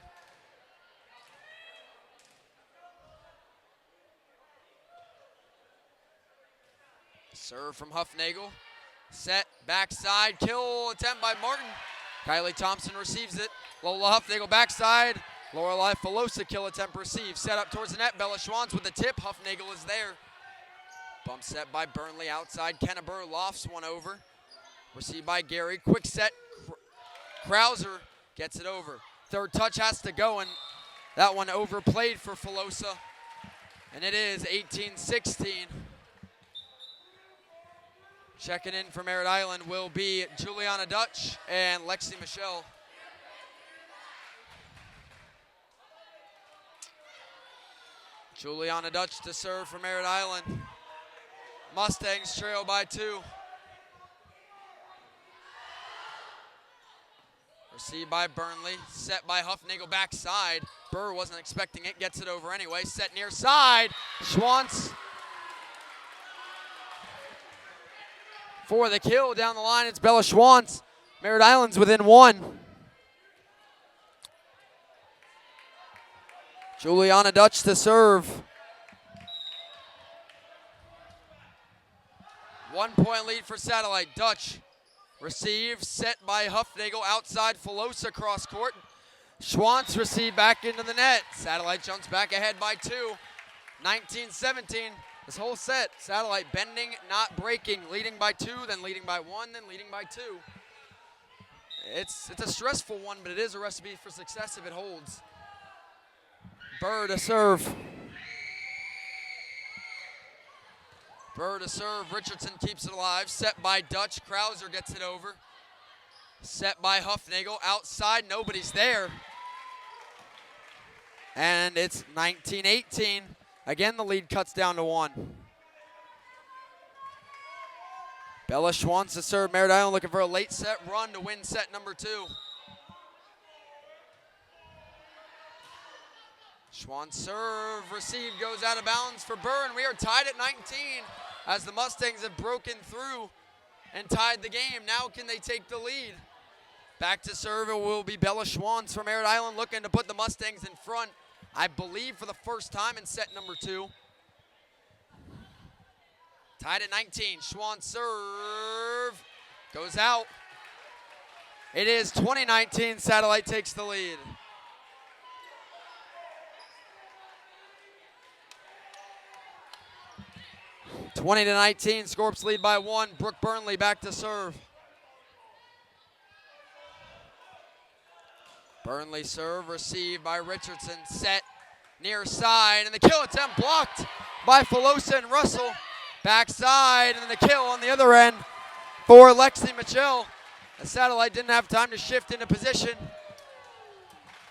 Serve from Huffnagel. Set, backside, kill attempt by Martin. Kylie Thompson receives it. Lola Huffnagel backside. Lorelei Filosa kill attempt received. Set up towards the net. Bella Schwans with the tip. Huffnagel is there. Bump set by Burnley outside. Kenna Burr lofts one over. Received by Gary. Quick set. Krauser gets it over. Third touch has to go, and that one overplayed for Filosa. And it is 18-16. Checking in for Merritt Island will be Juliana Dutch and Lexi Michelle. Juliana Dutch to serve for Merritt Island. Mustangs trail by 2. Received by Burnley, set by Huffnagel backside. Burr wasn't expecting it, gets it over anyway. Set near side, Schwantz for the kill down the line. It's Bella Schwantz. Merritt Island's within 1. Juliana Dutch to serve. 1 point lead for Satellite. Dutch receive, set by Huffnagel outside Filosa cross court. Schwantz receive back into the net. Satellite jumps back ahead by 2. 19-17. This whole set, Satellite bending, not breaking, leading by 2, then leading by 1, then leading by 2. It's a stressful one, but it is a recipe for success if it holds. Burr to serve. Burr to serve. Richardson keeps it alive. Set by Dutch. Krauser gets it over. Set by Huffnagel. Outside, nobody's there. And it's 19-18. Again, the lead cuts down to 1. Bella Schwantz to serve. Merritt Island looking for a late set run to win set number 2. Schwantz serve, receive, goes out of bounds for Burr, and we are tied at 19 as the Mustangs have broken through and tied the game. Now can they take the lead? Back to serve, it will be Bella Schwantz from Merritt Island looking to put the Mustangs in front, I believe for the first time in set number 2. Tied at 19, Schwantz serve, goes out. It is 20-19, Satellite takes the lead. – 20-19, Scorps lead by 1. Brooke Burnley back to serve. Burnley serve, received by Richardson, set near side, and the kill attempt blocked by Filosa and Russell. Backside, and the kill on the other end for Lexi Mitchell. The Satellite didn't have time to shift into position.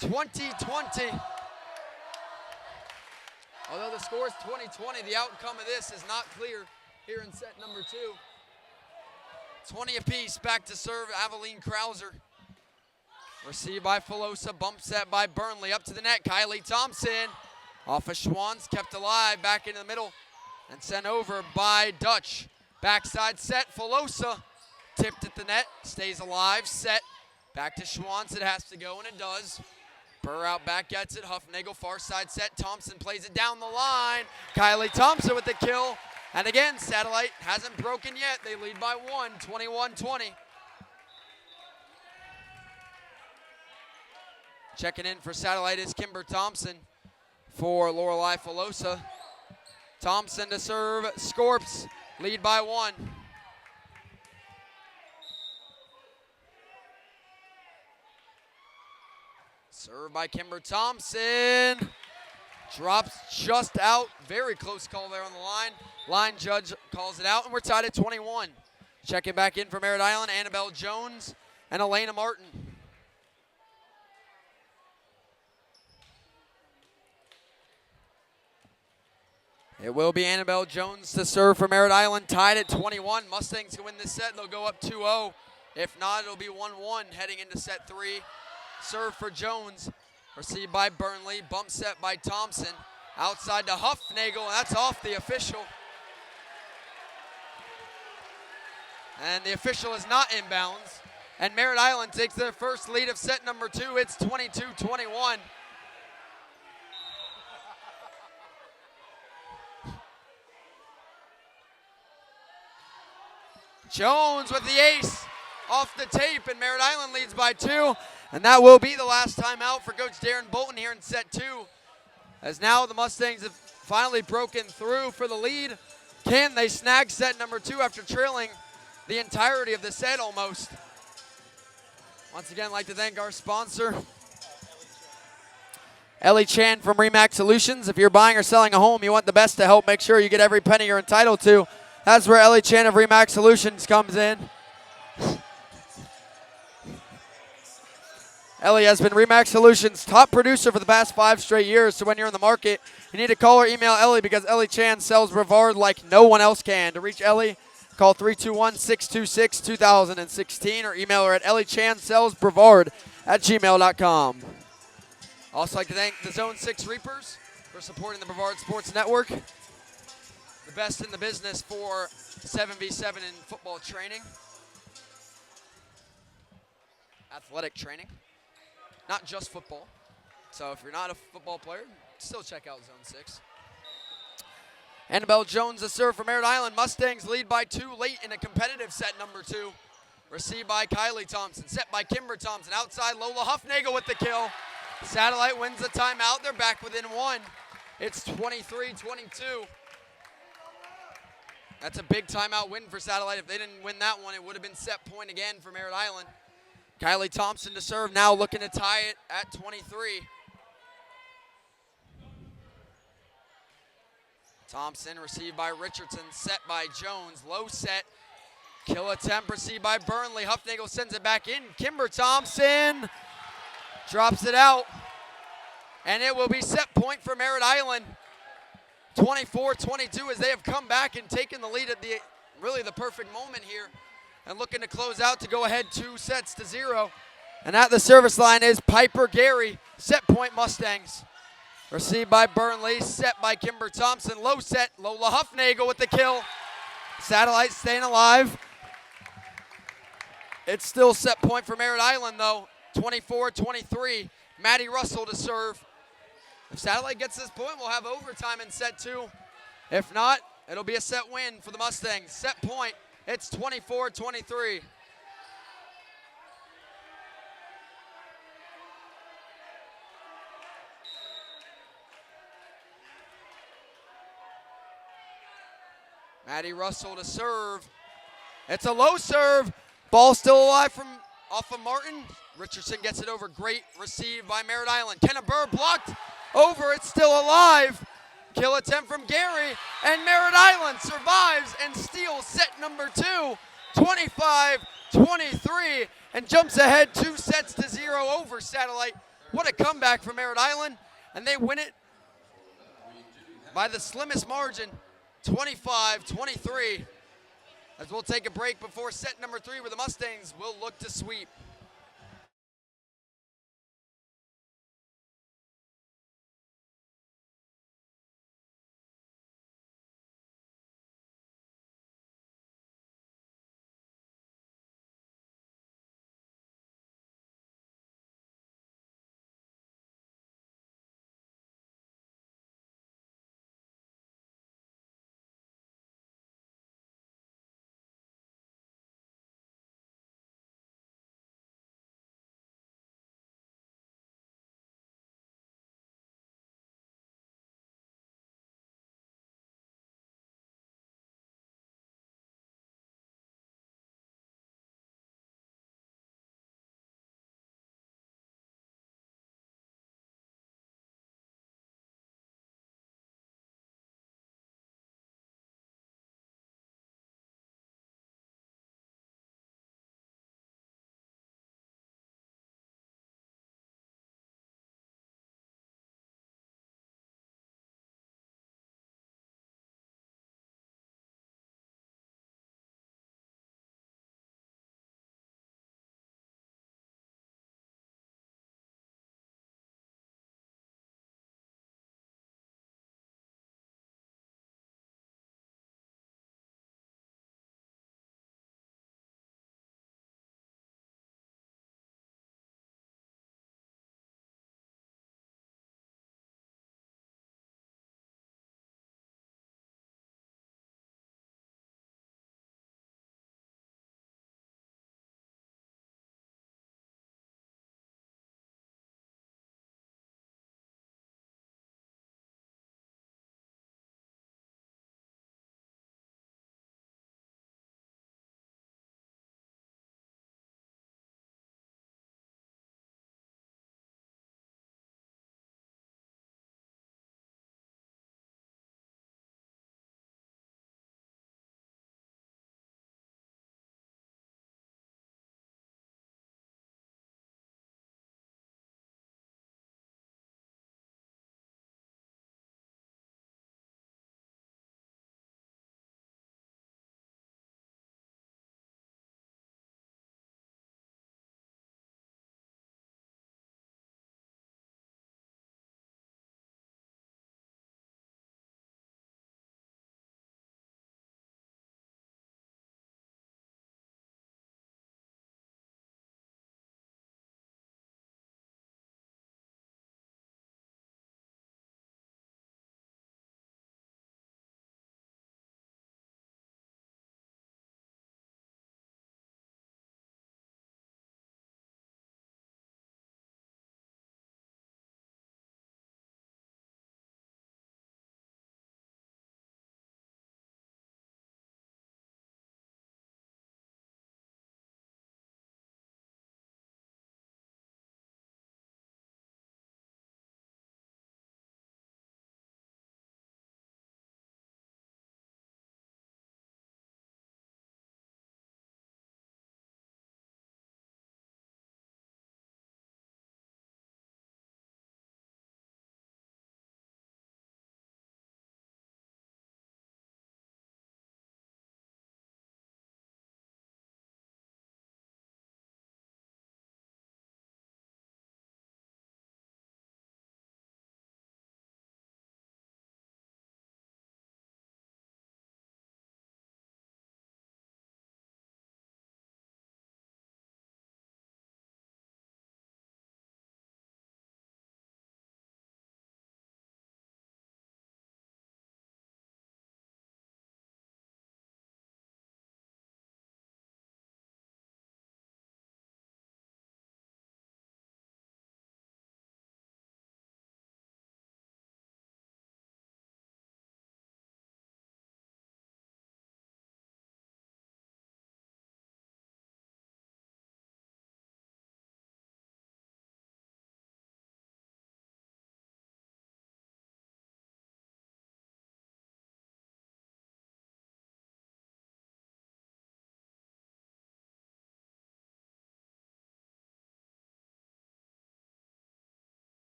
20-20. Although the score is 20-20, the outcome of this is not clear here in set number 2. 20 apiece, back to serve Aveline Krauser. Received by Filosa, bump set by Burnley, up to the net, Kylie Thompson. Off of Schwantz, kept alive, back into the middle, and sent over by Dutch. Backside set, Filosa, tipped at the net, stays alive, set. Back to Schwantz, it has to go, and it does. Burr out back gets it, Huffnagel far side set, Thompson plays it down the line. Kylie Thompson with the kill, and again, Satellite hasn't broken yet. They lead by 1, 21-20. Checking in for Satellite is Kimber Thompson for Lorelei Filosa. Thompson to serve, Scorps lead by 1. Served by Kimber Thompson. Drops just out. Very close call there on the line. Line judge calls it out, and we're tied at 21. Checking back in for Merritt Island, Annabelle Jones and Elena Martin. It will be Annabelle Jones to serve for Merritt Island, tied at 21. Mustangs can win this set. They'll go up 2-0. If not, it'll be 1-1 heading into set 3. Serve for Jones. Received by Burnley. Bump set by Thompson. Outside to Huffnagel. That's off the official. And the official is not inbounds. And Merritt Island takes their first lead of set number 2. It's 22-21. Jones with the ace off the tape, and Merritt Island leads by 2. And that will be the last timeout for Coach Darren Bolton here in set 2. As now the Mustangs have finally broken through for the lead. Can they snag set number 2 after trailing the entirety of the set almost? Once again, I'd like to thank our sponsor, Ellie Chan from Remax Solutions. If you're buying or selling a home, you want the best to help make sure you get every penny you're entitled to. That's where Ellie Chan of Remax Solutions comes in. Ellie has been Remax Solutions' top producer for the past 5 straight years, so when you're in the market, you need to call or email Ellie because Ellie Chan sells Brevard like no one else can. To reach Ellie, call 321-626-2016 or email her at elliechansalesbrevard@gmail.com. Also like to thank the Zone 6 Reapers for supporting the Brevard Sports Network. The best in the business for 7v7 in football training. Athletic training. Not just football. So if you're not a football player, still check out Zone 6. Annabelle Jones, a serve for Merritt Island. Mustangs lead by 2 late in a competitive set number 2. Received by Kylie Thompson, set by Kimber Thompson. Outside, Lola Huffnagel with the kill. Satellite wins the timeout. They're back within 1. It's 23-22. That's a big timeout win for Satellite. If they didn't win that one, it would have been set point again for Merritt Island. Kylie Thompson to serve, now looking to tie it at 23. Thompson received by Richardson, set by Jones. Low set, kill attempt received by Burnley. Huffnagel sends it back in. Kimber Thompson drops it out. And it will be set point for Merritt Island. 24-22 as they have come back and taken the lead at the perfect moment here. And looking to close out to go ahead 2-0. And at the service line is Piper Gary. Set point Mustangs. Received by Burnley, set by Kimber Thompson. Low set, Lola Huffnagel with the kill. Satellite staying alive. It's still set point for Merritt Island though. 24-23. Maddie Russell to serve. If Satellite gets this point, we'll have overtime in set 2. If not, it'll be a set win for the Mustangs. Set point. It's 24-23. Maddie Russell to serve. It's a low serve. Ball still alive off of Martin. Richardson gets it over. Great receive by Merritt Island. Kenna Burr blocked over. It's still alive. Kill attempt from Gary, and Merritt Island survives and steals set number 2, 25-23, and jumps ahead 2-0 over Satellite. What a comeback for Merritt Island, and they win it by the slimmest margin, 25-23. As we'll take a break before set number 3, where the Mustangs will look to sweep.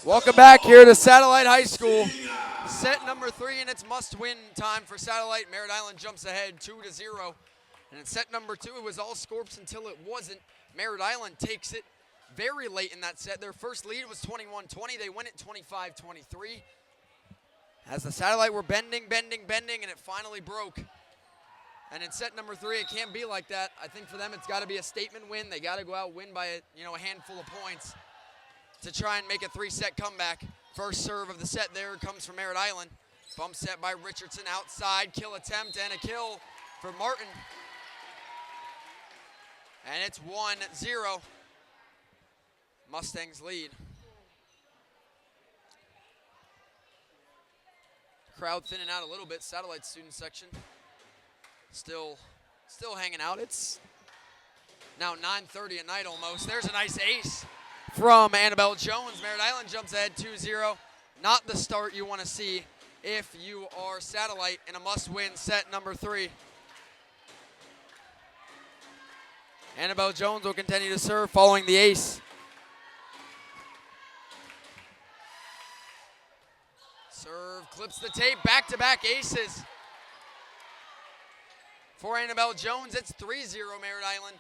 Welcome back here to Satellite High School. Set number 3, and it's must-win time for Satellite. Merritt Island jumps ahead 2-0. And in set number 2, it was all Scorps until it wasn't. Merritt Island takes it very late in that set. Their first lead was 21-20. They win it 25-23. As the Satellite were bending, and it finally broke. And in set number 3, it can't be like that. I think for them, it's got to be a statement win. They got to go out, win by a handful of points to try and make a 3-set comeback. First serve of the set there comes from Merritt Island. Bump set by Richardson outside, kill attempt, and a kill for Martin. And it's 1-0. Mustangs lead. Crowd thinning out a little bit. Satellite student section still hanging out. It's now 9:30 at night almost. There's a nice ace from Annabelle Jones. Merritt Island jumps ahead 2-0. Not the start you want to see if you are Satellite in a must-win set number 3. Annabelle Jones will continue to serve following the ace. Serve, clips the tape, back-to-back aces. For Annabelle Jones, it's 3-0 Merritt Island.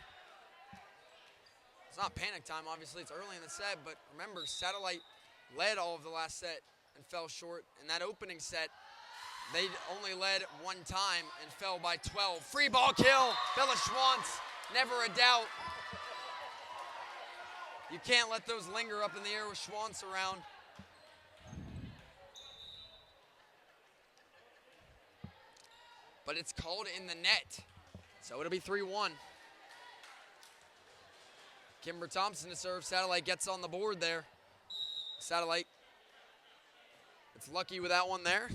It's not panic time, obviously. It's early in the set, but remember, Satellite led all of the last set and fell short. In that opening set, they only led one time and fell by 12. Free ball kill, Bella Schwantz, never a doubt. You can't let those linger up in the air with Schwantz around. But it's called in the net, so it'll be 3-1. Kimber Thompson to serve. Satellite gets on the board there. Satellite, it's lucky with that one there.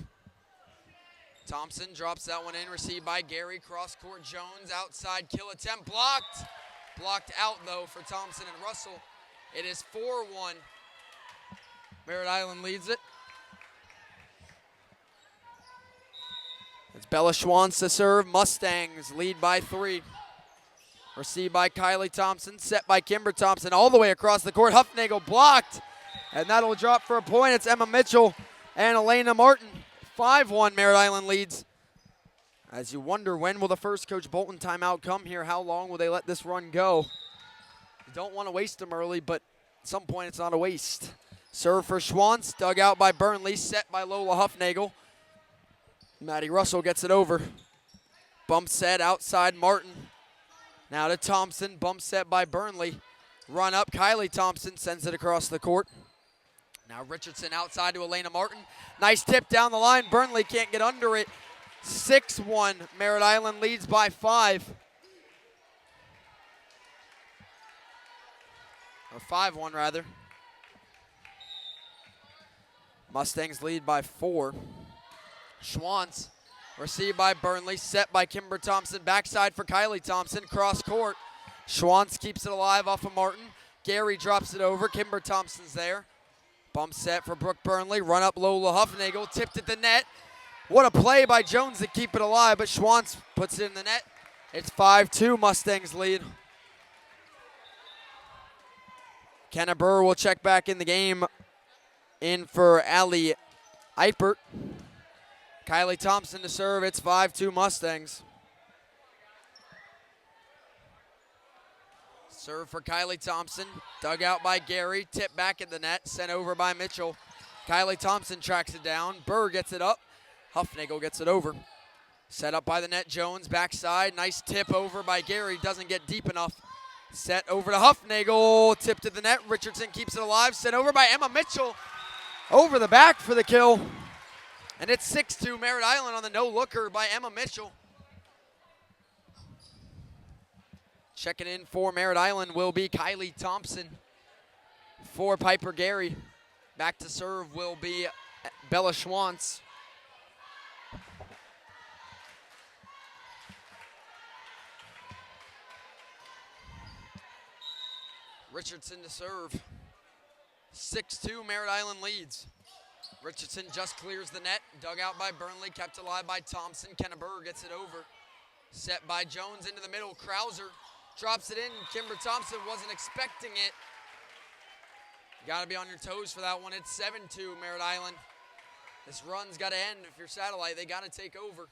Thompson drops that one in, received by Gary. Cross court, Jones outside, kill attempt, blocked. Blocked out though for Thompson and Russell. It is 4-1. Merritt Island leads it. It's Bella Schwantz to serve. Mustangs lead by 3. Received by Kylie Thompson, set by Kimber Thompson all the way across the court. Huffnagel blocked, and that'll drop for a point. It's Emma Mitchell and Elena Martin. 5-1 Merritt Island leads. As you wonder, when will the first Coach Bolton timeout come here? How long will they let this run go? You don't want to waste them early, but at some point it's not a waste. Serve for Schwantz, dug out by Burnley, set by Lola Huffnagel. Maddie Russell gets it over. Bump set outside Martin. Now to Thompson, bump set by Burnley. Run up, Kylie Thompson sends it across the court. Now Richardson outside to Elena Martin. Nice tip down the line, Burnley can't get under it. 6-1, Merritt Island leads by 5. Or 5-1 rather. Mustangs lead by 4. Schwantz, received by Burnley, set by Kimber Thompson, backside for Kylie Thompson, cross court. Schwantz keeps it alive off of Martin. Gary drops it over, Kimber Thompson's there. Bump set for Brooke Burnley, run up Lola Huffnagel, tipped at the net. What a play by Jones to keep it alive, but Schwantz puts it in the net. It's 5-2, Mustangs lead. Kenna Burr will check back in the game in for Allie Eipert. Kylie Thompson to serve. It's 5-2 Mustangs. Serve for Kylie Thompson. Dug out by Gary. Tip back at the net. Sent over by Mitchell. Kylie Thompson tracks it down. Burr gets it up. Huffnagel gets it over. Set up by the net. Jones backside. Nice tip over by Gary. Doesn't get deep enough. Set over to Huffnagel. Tip to the net. Richardson keeps it alive. Sent over by Emma Mitchell. Over the back for the kill. And it's 6-2 Merritt Island on the no-looker by Emma Mitchell. Checking in for Merritt Island will be Kylie Thompson. For Piper Gary. Back to serve will be Bella Schwantz. Richardson to serve. 6-2 Merritt Island leads. Richardson just clears the net. Dug out by Burnley, kept alive by Thompson. Kenna Burr gets it over. Set by Jones into the middle. Krauser drops it in. Kimber Thompson wasn't expecting it. got to be on your toes for that one. It's 7-2 Merritt Island. This run's got to end. If you're Satellite, they got to take over.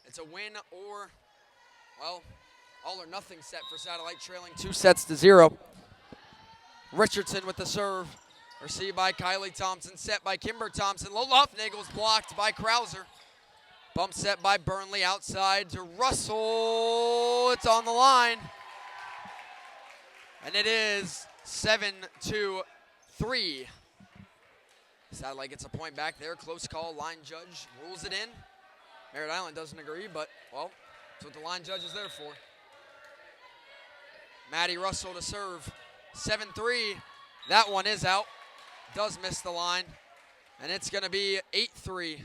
It's a win or, well, all or nothing set for Satellite, trailing 2-0. Richardson with the serve. Received by Kylie Thompson, set by Kimber Thompson. Lola Huffnagel's blocked by Krauser. Bump set by Burnley outside to Russell. It's on the line. And it is 7-3. Satellite gets a point back there. Close call. Line judge rules it in. Merritt Island doesn't agree, but, well, that's what the line judge is there for. Maddie Russell to serve. 7-3. That one is out. Does miss the line. And it's going to be 8-3.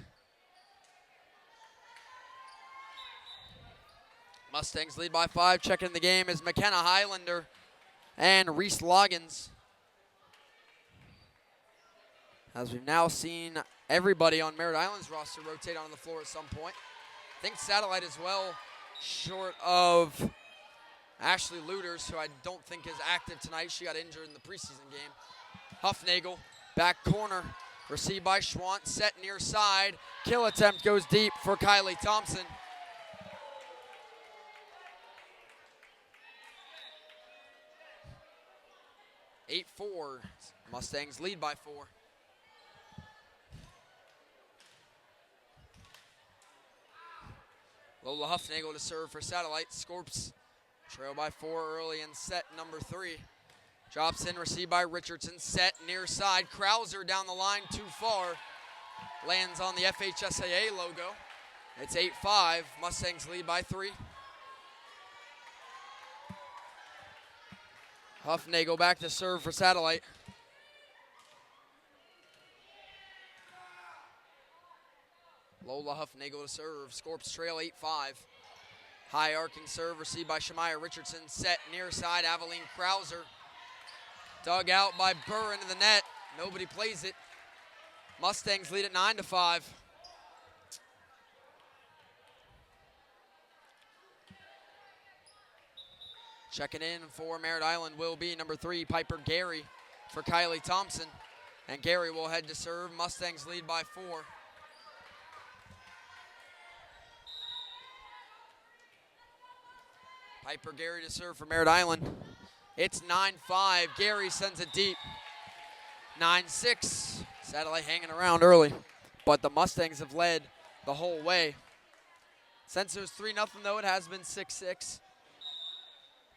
Mustangs lead by 5. Checking the game is McKenna Highlander and Reese Loggins. As we've now seen everybody on Merritt Island's roster rotate onto the floor at some point. I think Satellite as well, short of Ashley Luters, who I don't think is active tonight. She got injured in the preseason game. Huffnagel, back corner, received by Schwant, set near side. Kill attempt goes deep for Kylie Thompson. Eight 4. Mustangs lead by 4. Lola Huffnagel to serve for Satellite. Scorps trail by 4 early in set number 3. Drops in, received by Richardson. Set near side. Krauser down the line too far. Lands on the FHSAA logo. It's 8-5. Mustangs lead by 3. Huffnagel back to serve for Satellite. Lola Huffnagel to serve. Scorps trail 8-5. High arcing serve received by Shamaya Richardson. Set near side. Aveline Krauser. Dug out by Burr into the net. Nobody plays it. Mustangs lead at 9-5. Checking in for Merritt Island will be number 3, Piper Gary for Kylie Thompson. And Gary will head to serve. Mustangs lead by 4. Piper Gary to serve for Merritt Island. It's 9-5. Gary sends it deep. 9-6. Satellite hanging around early, but the Mustangs have led the whole way. Since it was 3-0 though, it has been 6-6.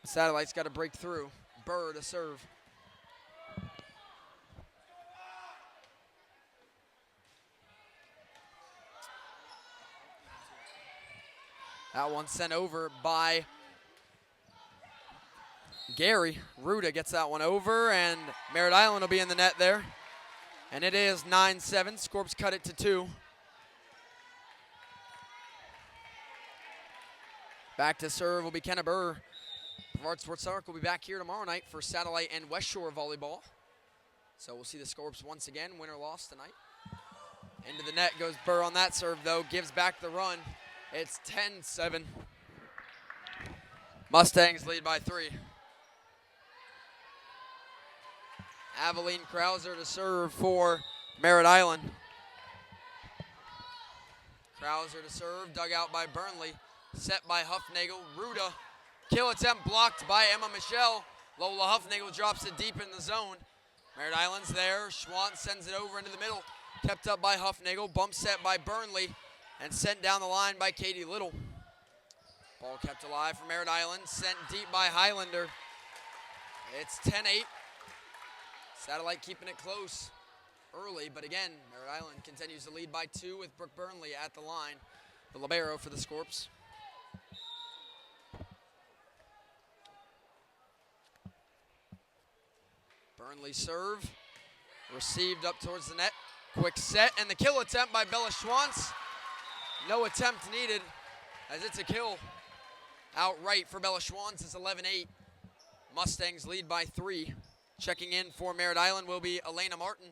Satellite's got to break through. Burr to serve. That one sent over by Gary. Ruda gets that one over, and Merritt Island will be in the net there. And it is 9-7. Scorps cut it to 2. Back to serve will be Kenna Burr. Brevard Sports Network will be back here tomorrow night for Satellite and West Shore Volleyball. So we'll see the Scorps once again, win or loss tonight. Into the net goes Burr on that serve, though. Gives back the run. It's 10-7. Mustangs lead by 3. Aveline Krauser to serve for Merritt Island. Krauser to serve, dug out by Burnley. Set by Huffnagel. Ruda. Kill attempt blocked by Emma Michelle. Lola Huffnagel drops it deep in the zone. Merritt Island's there. Schwant sends it over into the middle. Kept up by Huffnagel. Bump set by Burnley. And sent down the line by Katie Little. Ball kept alive for Merritt Island. Sent deep by Highlander. It's 10-8. Satellite keeping it close early, but again, Merritt Island continues to lead by 2 with Brooke Burnley at the line. The libero for the Scorps. Burnley serve. Received up towards the net. Quick set, and the kill attempt by Bella Schwantz. No attempt needed, as it's a kill outright for Bella Schwantz. It's 11-8. Mustangs lead by 3. Checking in for Merritt Island will be Elena Martin.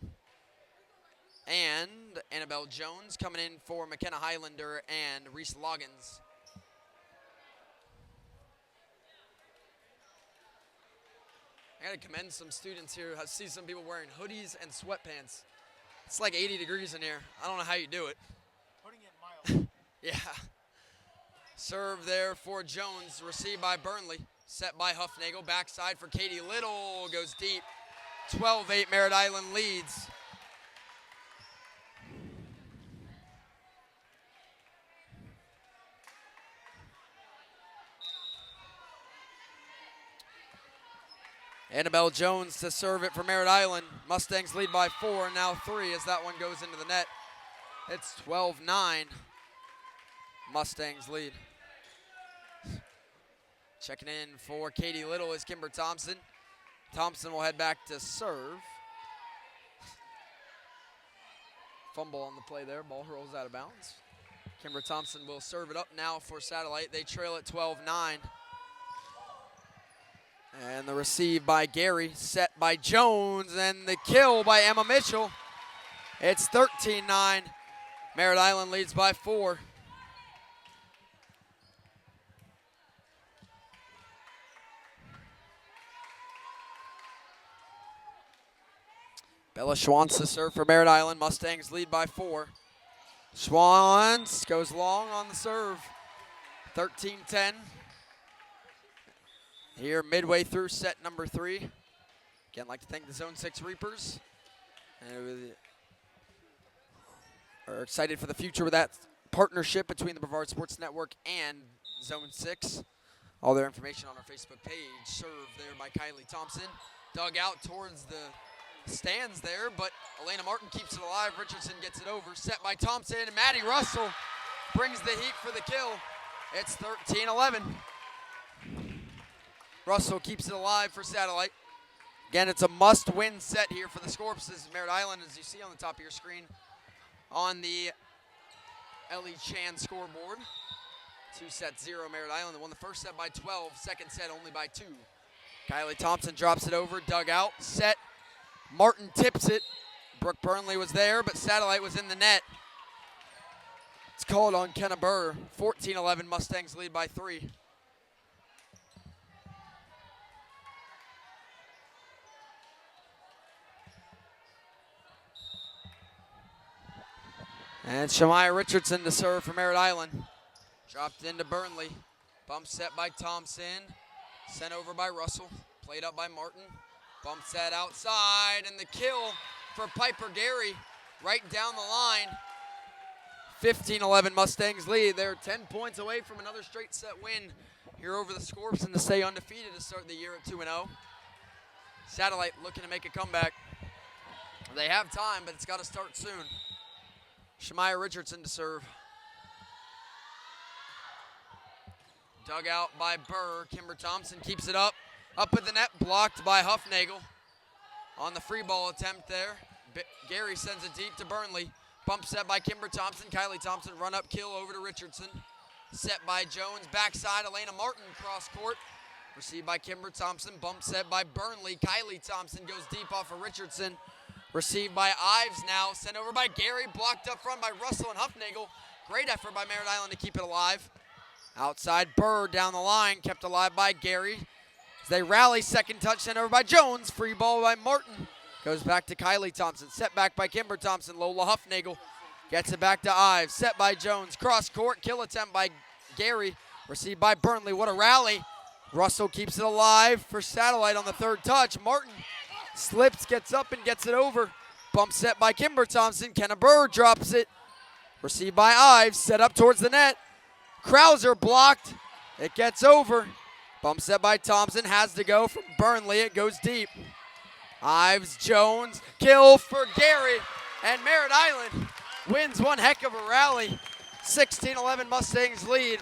And Annabelle Jones coming in for McKenna Highlander and Reese Loggins. I gotta commend some students here. I see some people wearing hoodies and sweatpants. It's like 80 degrees in here. I don't know how you do it. Putting it mild. Yeah. Serve there for Jones, received by Burnley. Set by Huffnagel, backside for Katie Little, goes deep. 12-8, Merritt Island leads. Annabelle Jones to serve it for Merritt Island. Mustangs lead by 4, now 3 as that one goes into the net. It's 12-9. Mustangs lead. Checking in for Katie Little is Kimber Thompson. Thompson will head back to serve. Fumble on the play there. Ball rolls out of bounds. Kimber Thompson will serve it up now for Satellite. They trail at 12-9. And the receive by Gary, set by Jones, and the kill by Emma Mitchell. It's 13-9. Merritt Island leads by 4. Bella Schwantz to serve for Merritt Island. Mustangs lead by 4. Schwantz goes long on the serve. 13-10. Here midway through set number 3. Again, I'd like to thank the Zone 6 Reapers. And are excited for the future with that partnership between the Brevard Sports Network and Zone 6. All their information on our Facebook page. Serve there by Kylie Thompson. Dug out towards the stands there, but Elena Martin keeps it alive. Richardson gets it over. Set by Thompson, and Maddie Russell brings the heat for the kill. It's 13-11. Russell keeps it alive for Satellite. Again, it's a must-win set here for the Scorps. This is Merritt Island, as you see on the top of your screen, on the Ellie Chan scoreboard. 2-0 Merritt Island. They won the first set by 12, second set only by 2. Kylie Thompson drops it over, dug out, set. Martin tips it. Brooke Burnley was there, but Satellite was in the net. It's called on Kenna Burr. 14-11, Mustangs lead by 3. And Shamaya Richardson to serve for Merritt Island. Dropped into Burnley. Bump set by Thompson. Sent over by Russell. Played up by Martin. Bump set outside. And the kill for Piper Gary right down the line. 15-11 Mustangs lead. They're 10 points away from another straight set win here over the Scorps and to stay undefeated to start the year at 2-0. Satellite looking to make a comeback. They have time, but it's got to start soon. Shamaya Richardson to serve. Dug out by Burr. Kimber Thompson keeps it up. Up at the net, blocked by Huffnagel. On the free ball attempt there, Gary sends it deep to Burnley. Bump set by Kimber Thompson. Kylie Thompson run up kill over to Richardson. Set by Jones. Backside, Elena Martin cross court. Received by Kimber Thompson. Bump set by Burnley. Kylie Thompson goes deep off of Richardson. Received by Ives now. Sent over by Gary. Blocked up front by Russell and Huffnagel. Great effort by Merritt Island to keep it alive. Outside Burr down the line. Kept alive by Gary. As they rally, second touch sent over by Jones. Free ball by Martin. Goes back to Kylie Thompson. Set back by Kimber Thompson. Lola Huffnagel gets it back to Ives. Set by Jones. Cross court. Kill attempt by Gary. Received by Burnley. What a rally. Russell keeps it alive for Satellite on the third touch. Martin slips, gets up, and gets it over. Bump set by Kimber Thompson. Kenna Burr drops it. Received by Ives. Set up towards the net. Krauser blocked. It gets over. Bump set by Thompson. Has to go from Burnley. It goes deep. Ives, Jones, kill for Gary. And Merritt Island wins one heck of a rally. 16-11 Mustangs lead.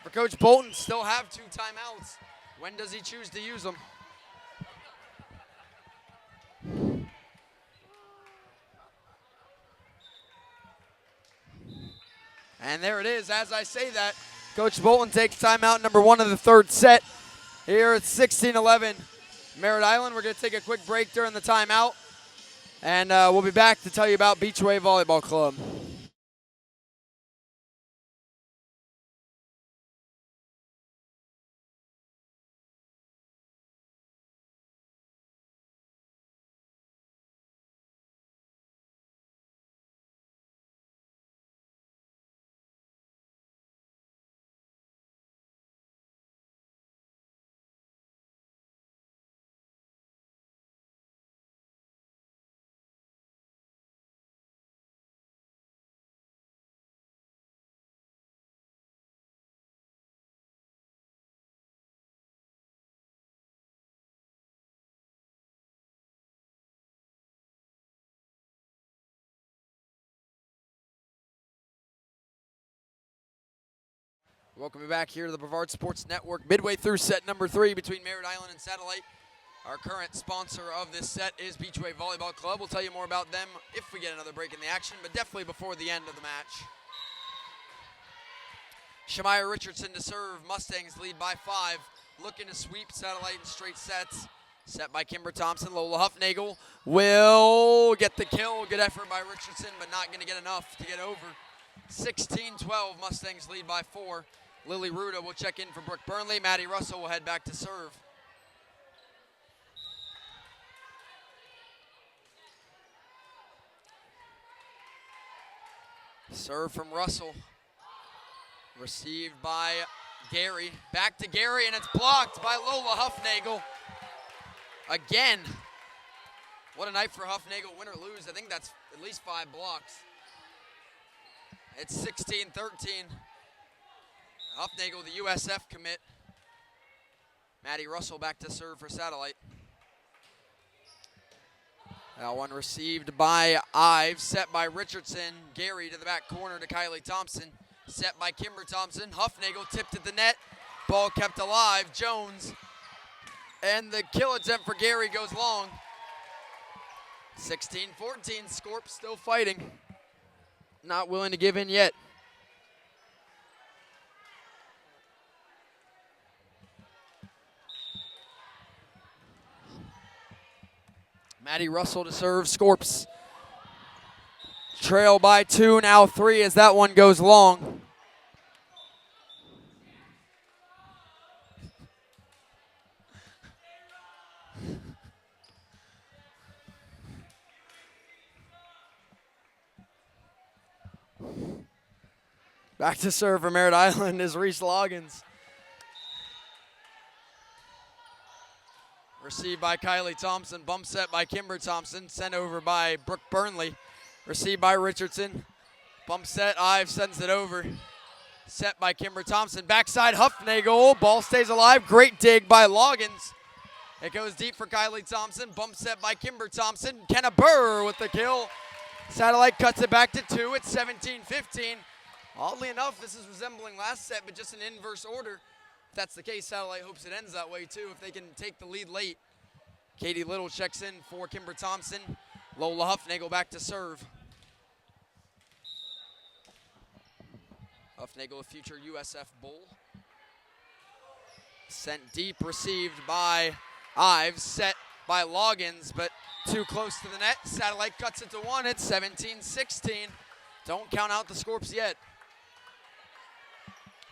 For Coach Bolton, still have 2 timeouts. When does he choose to use them? And there it is. As I say that, Coach Bolton takes timeout number 1 of the third set. Here it's 16-11 Merritt Island. We're going to take a quick break during the timeout. And we'll be back to tell you about Beachway Volleyball Club. Welcome you back here to the Brevard Sports Network. Midway through set number 3 between Merritt Island and Satellite. Our current sponsor of this set is Beachway Volleyball Club. We'll tell you more about them if we get another break in the action, but definitely before the end of the match. Shamaya Richardson to serve. Mustangs lead by 5. Looking to sweep Satellite in straight sets. Set by Kimber Thompson. Lola Huffnagel will get the kill. Good effort by Richardson, but not going to get enough to get over. 16-12, Mustangs lead by 4. Lily Ruda will check in for Brooke Burnley. Maddie Russell will head back to serve. Serve from Russell. Received by Gary. Back to Gary, and it's blocked by Lola Huffnagel. Again. What a night for Huffnagel, win or lose. I think that's at least 5 blocks. It's 16-13. Huffnagel, the USF commit. Maddie Russell back to serve for Satellite. That one received by Ives, set by Richardson. Gary to the back corner to Kylie Thompson. Set by Kimber Thompson. Huffnagel tipped at the net. Ball kept alive. Jones. And the kill attempt for Gary goes long. 16-14, Scorp still fighting. Not willing to give in yet. Maddie Russell to serve. Scorps trail by 2, now 3 as that one goes long. Back to serve for Merritt Island is Reese Loggins. Received by Kylie Thompson. Bump set by Kimber Thompson. Sent over by Brooke Burnley. Received by Richardson. Bump set. Ives sends it over. Set by Kimber Thompson. Backside Huffnagel. Ball stays alive. Great dig by Loggins. It goes deep for Kylie Thompson. Bump set by Kimber Thompson. Kenna Burr with the kill. Satellite cuts it back to 2. It's 17-15. Oddly enough, this is resembling last set, but just in inverse order. If that's the case, Satellite hopes it ends that way too, if they can take the lead late. Katie Little checks in for Kimber Thompson. Lola Huffnagel back to serve. Huffnagel, a future USF Bull. Sent deep, received by Ives, set by Loggins, but too close to the net. Satellite cuts it to 1. It's 17-16. Don't count out the Scorps yet.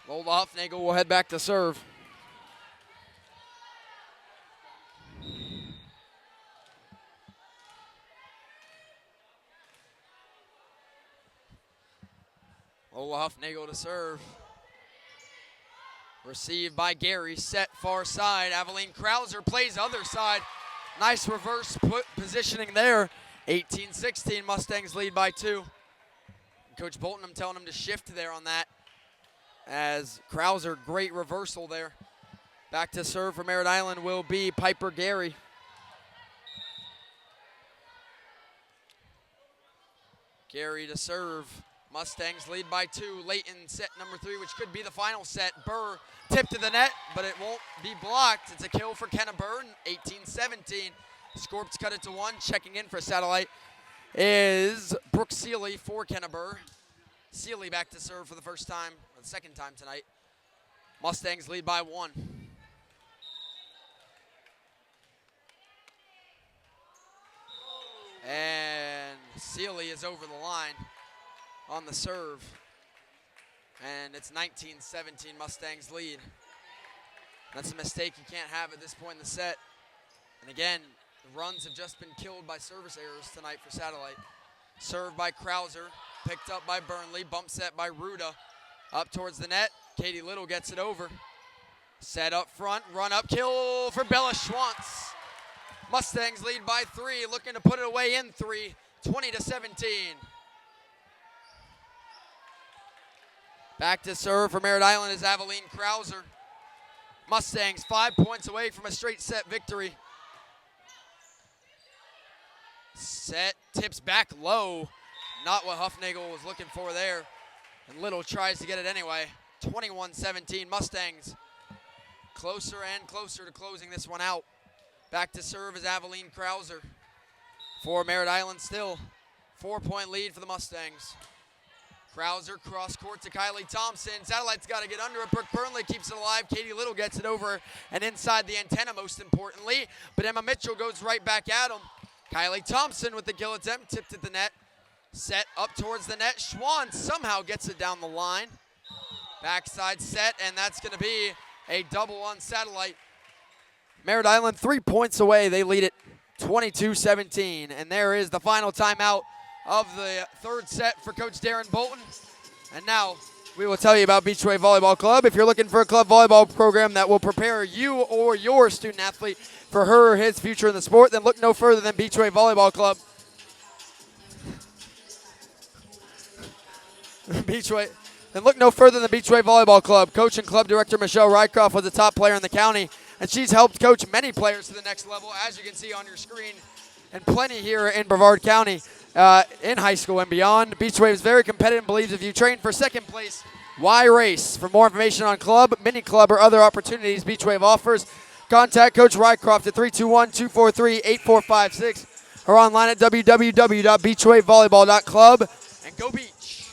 Lola Huffnagel will head back to serve. Lola Huffnagel to serve. Received by Gary, set far side. Aveline Krauser plays other side. Nice reverse positioning there. 18-16, Mustangs lead by 2. Coach Bolton, I'm telling him to shift there on that. As Krauser, great reversal there. Back to serve for Merritt Island will be Piper Gary. Gary to serve. Mustangs lead by 2 late in set number 3, which could be the final set. Burr tipped to the net, but it won't be blocked. It's a kill for Kenna Burr, 18-17. Scorps cut it to 1. Checking in for Satellite is Brooke Seeley for Kenna Burr. Seeley back to serve for the first time, or the second time tonight. Mustangs lead by 1. And Seeley is over the line on the serve. And it's 19-17, Mustangs lead. That's a mistake you can't have at this point in the set. And again, the runs have just been killed by service errors tonight for Satellite. Served by Krauser, picked up by Burnley, bump set by Ruda. Up towards the net, Katie Little gets it over. Set up front, run up, kill for Bella Schwantz. Mustangs lead by 3, looking to put it away in 3, 20-17. Back to serve for Merritt Island is Aveline Krauser. Mustangs 5 points away from a straight set victory. Set, tips back low. Not what Huffnagel was looking for there. And Little tries to get it anyway. 21-17. Mustangs closer and closer to closing this one out. Back to serve is Aveline Krauser. For Merritt Island still. 4-point lead for the Mustangs. Krauser cross court to Kylie Thompson. Satellite's got to get under it. Brooke Burnley keeps it alive. Katie Little gets it over and inside the antenna, most importantly. But Emma Mitchell goes right back at him. Kylie Thompson with the kill attempt, tipped at the net. Set up towards the net. Schwann somehow gets it down the line. Backside set, and that's going to be a double on Satellite. Merritt Island 3 points away. They lead it 22-17. And there is the final timeout of the third set for Coach Darren Bolton. And now we will tell you about Beachway Volleyball Club. If you're looking for a club volleyball program that will prepare you or your student athlete for her or his future in the sport, then look no further than Beachway Volleyball Club. Look no further than Beachway Volleyball Club. Coach and club director Michelle Rycroft was a top player in the county, and she's helped coach many players to the next level, as you can see on your screen, and plenty here in Brevard County in high school and beyond. Beachway is very competitive and believes if you train for second place, why race? For more information on club, mini club, or other opportunities Beachwave offers, contact Coach Rycroft at 321-243-8456 or online at www.beachwavevolleyball.club. And go Beach!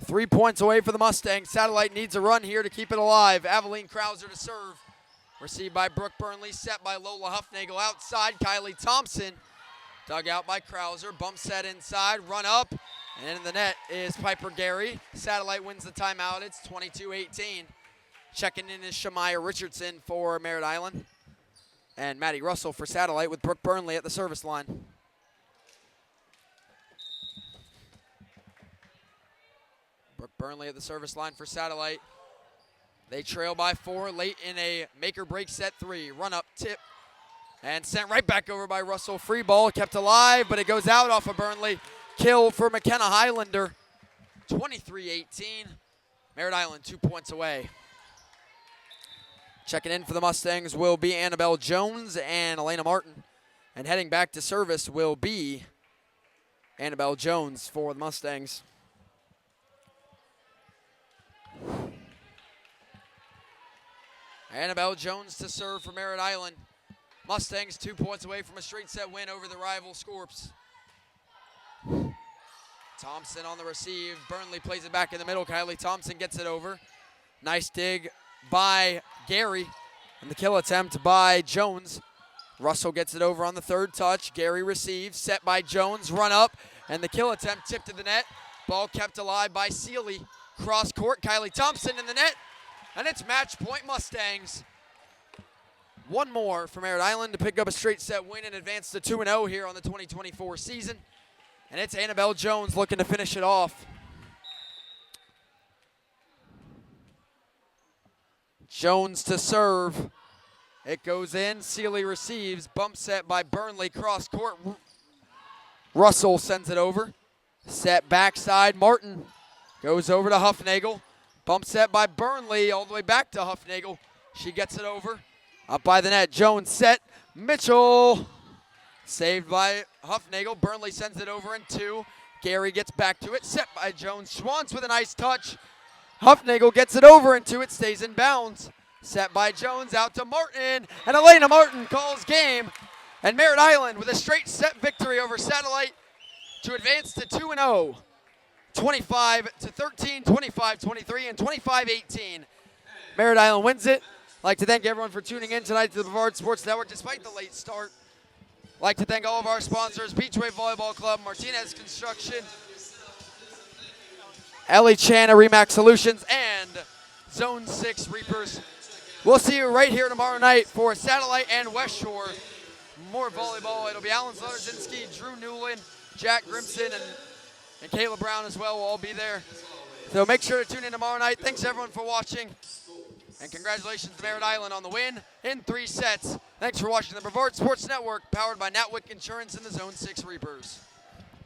Three points away for the Mustangs. Satellite needs a run here to keep it alive. Aveline Krauser to serve. Received by Brooke Burnley, set by Lola Huffnagel outside. Kylie Thompson, dug out by Krauser. Bump set inside, run up, and in the net is Piper Gary. Satellite wins the timeout. It's 22-18. Checking in is Shamaya Richardson for Merritt Island. And Maddie Russell for Satellite with Brooke Burnley at the service line. Brooke Burnley at the service line for Satellite. They trail by 4 late in a make-or-break set 3. Run up, tip, and sent right back over by Russell. Free ball kept alive, but it goes out off of Burnley. Kill for McKenna Highlander. 23-18. Merritt Island 2 points away. Checking in for the Mustangs will be Annabelle Jones and Elena Martin. And heading back to service will be Annabelle Jones for the Mustangs. Annabelle Jones to serve for Merritt Island. Mustangs 2 points away from a straight set win over the rival Scorps. Thompson on the receive. Burnley plays it back in the middle. Kylie Thompson gets it over. Nice dig by Gary. And the kill attempt by Jones. Russell gets it over on the third touch. Gary receives. Set by Jones. Run up. And the kill attempt tipped to the net. Ball kept alive by Seeley. Cross court. Kylie Thompson in the net. And it's match point Mustangs. One more for Merritt Island to pick up a straight set win and advance to 2-0 here on the 2024 season. And it's Annabelle Jones looking to finish it off. Jones to serve. It goes in. Seeley receives. Bump set by Burnley. Cross court. Russell sends it over. Set backside. Martin goes over to Huffnagel. Bump set by Burnley all the way back to Huffnagel. She gets it over. Up by the net. Jones set. Mitchell. Saved by Huffnagel. Burnley sends it over in 2. Gary gets back to it. Set by Jones. Schwantz with a nice touch. Huffnagel gets it over in 2. It stays in bounds. Set by Jones out to Martin. And Elena Martin calls game. And Merritt Island with a straight set victory over Satellite to advance to 2-0. 25-13, 25-23, and 25-18. Merritt Island wins it. I'd like to thank everyone for tuning in tonight to the Brevard Sports Network despite the late start. I'd like to thank all of our sponsors, Beachway Volleyball Club, Martinez Construction, Ellie Chan of Remax Solutions, and Zone 6 Reapers. We'll see you right here tomorrow night for Satellite and West Shore. More volleyball. It'll be Alan Zlarzinski, Drew Newland, Jack Grimson, and Kayla Brown as well will all be there. So make sure to tune in tomorrow night. Thanks everyone for watching. And congratulations to Merritt Island on the win in 3 sets. Thanks for watching the Brevard Sports Network, powered by Natwick Insurance and the Zone 6 Reapers.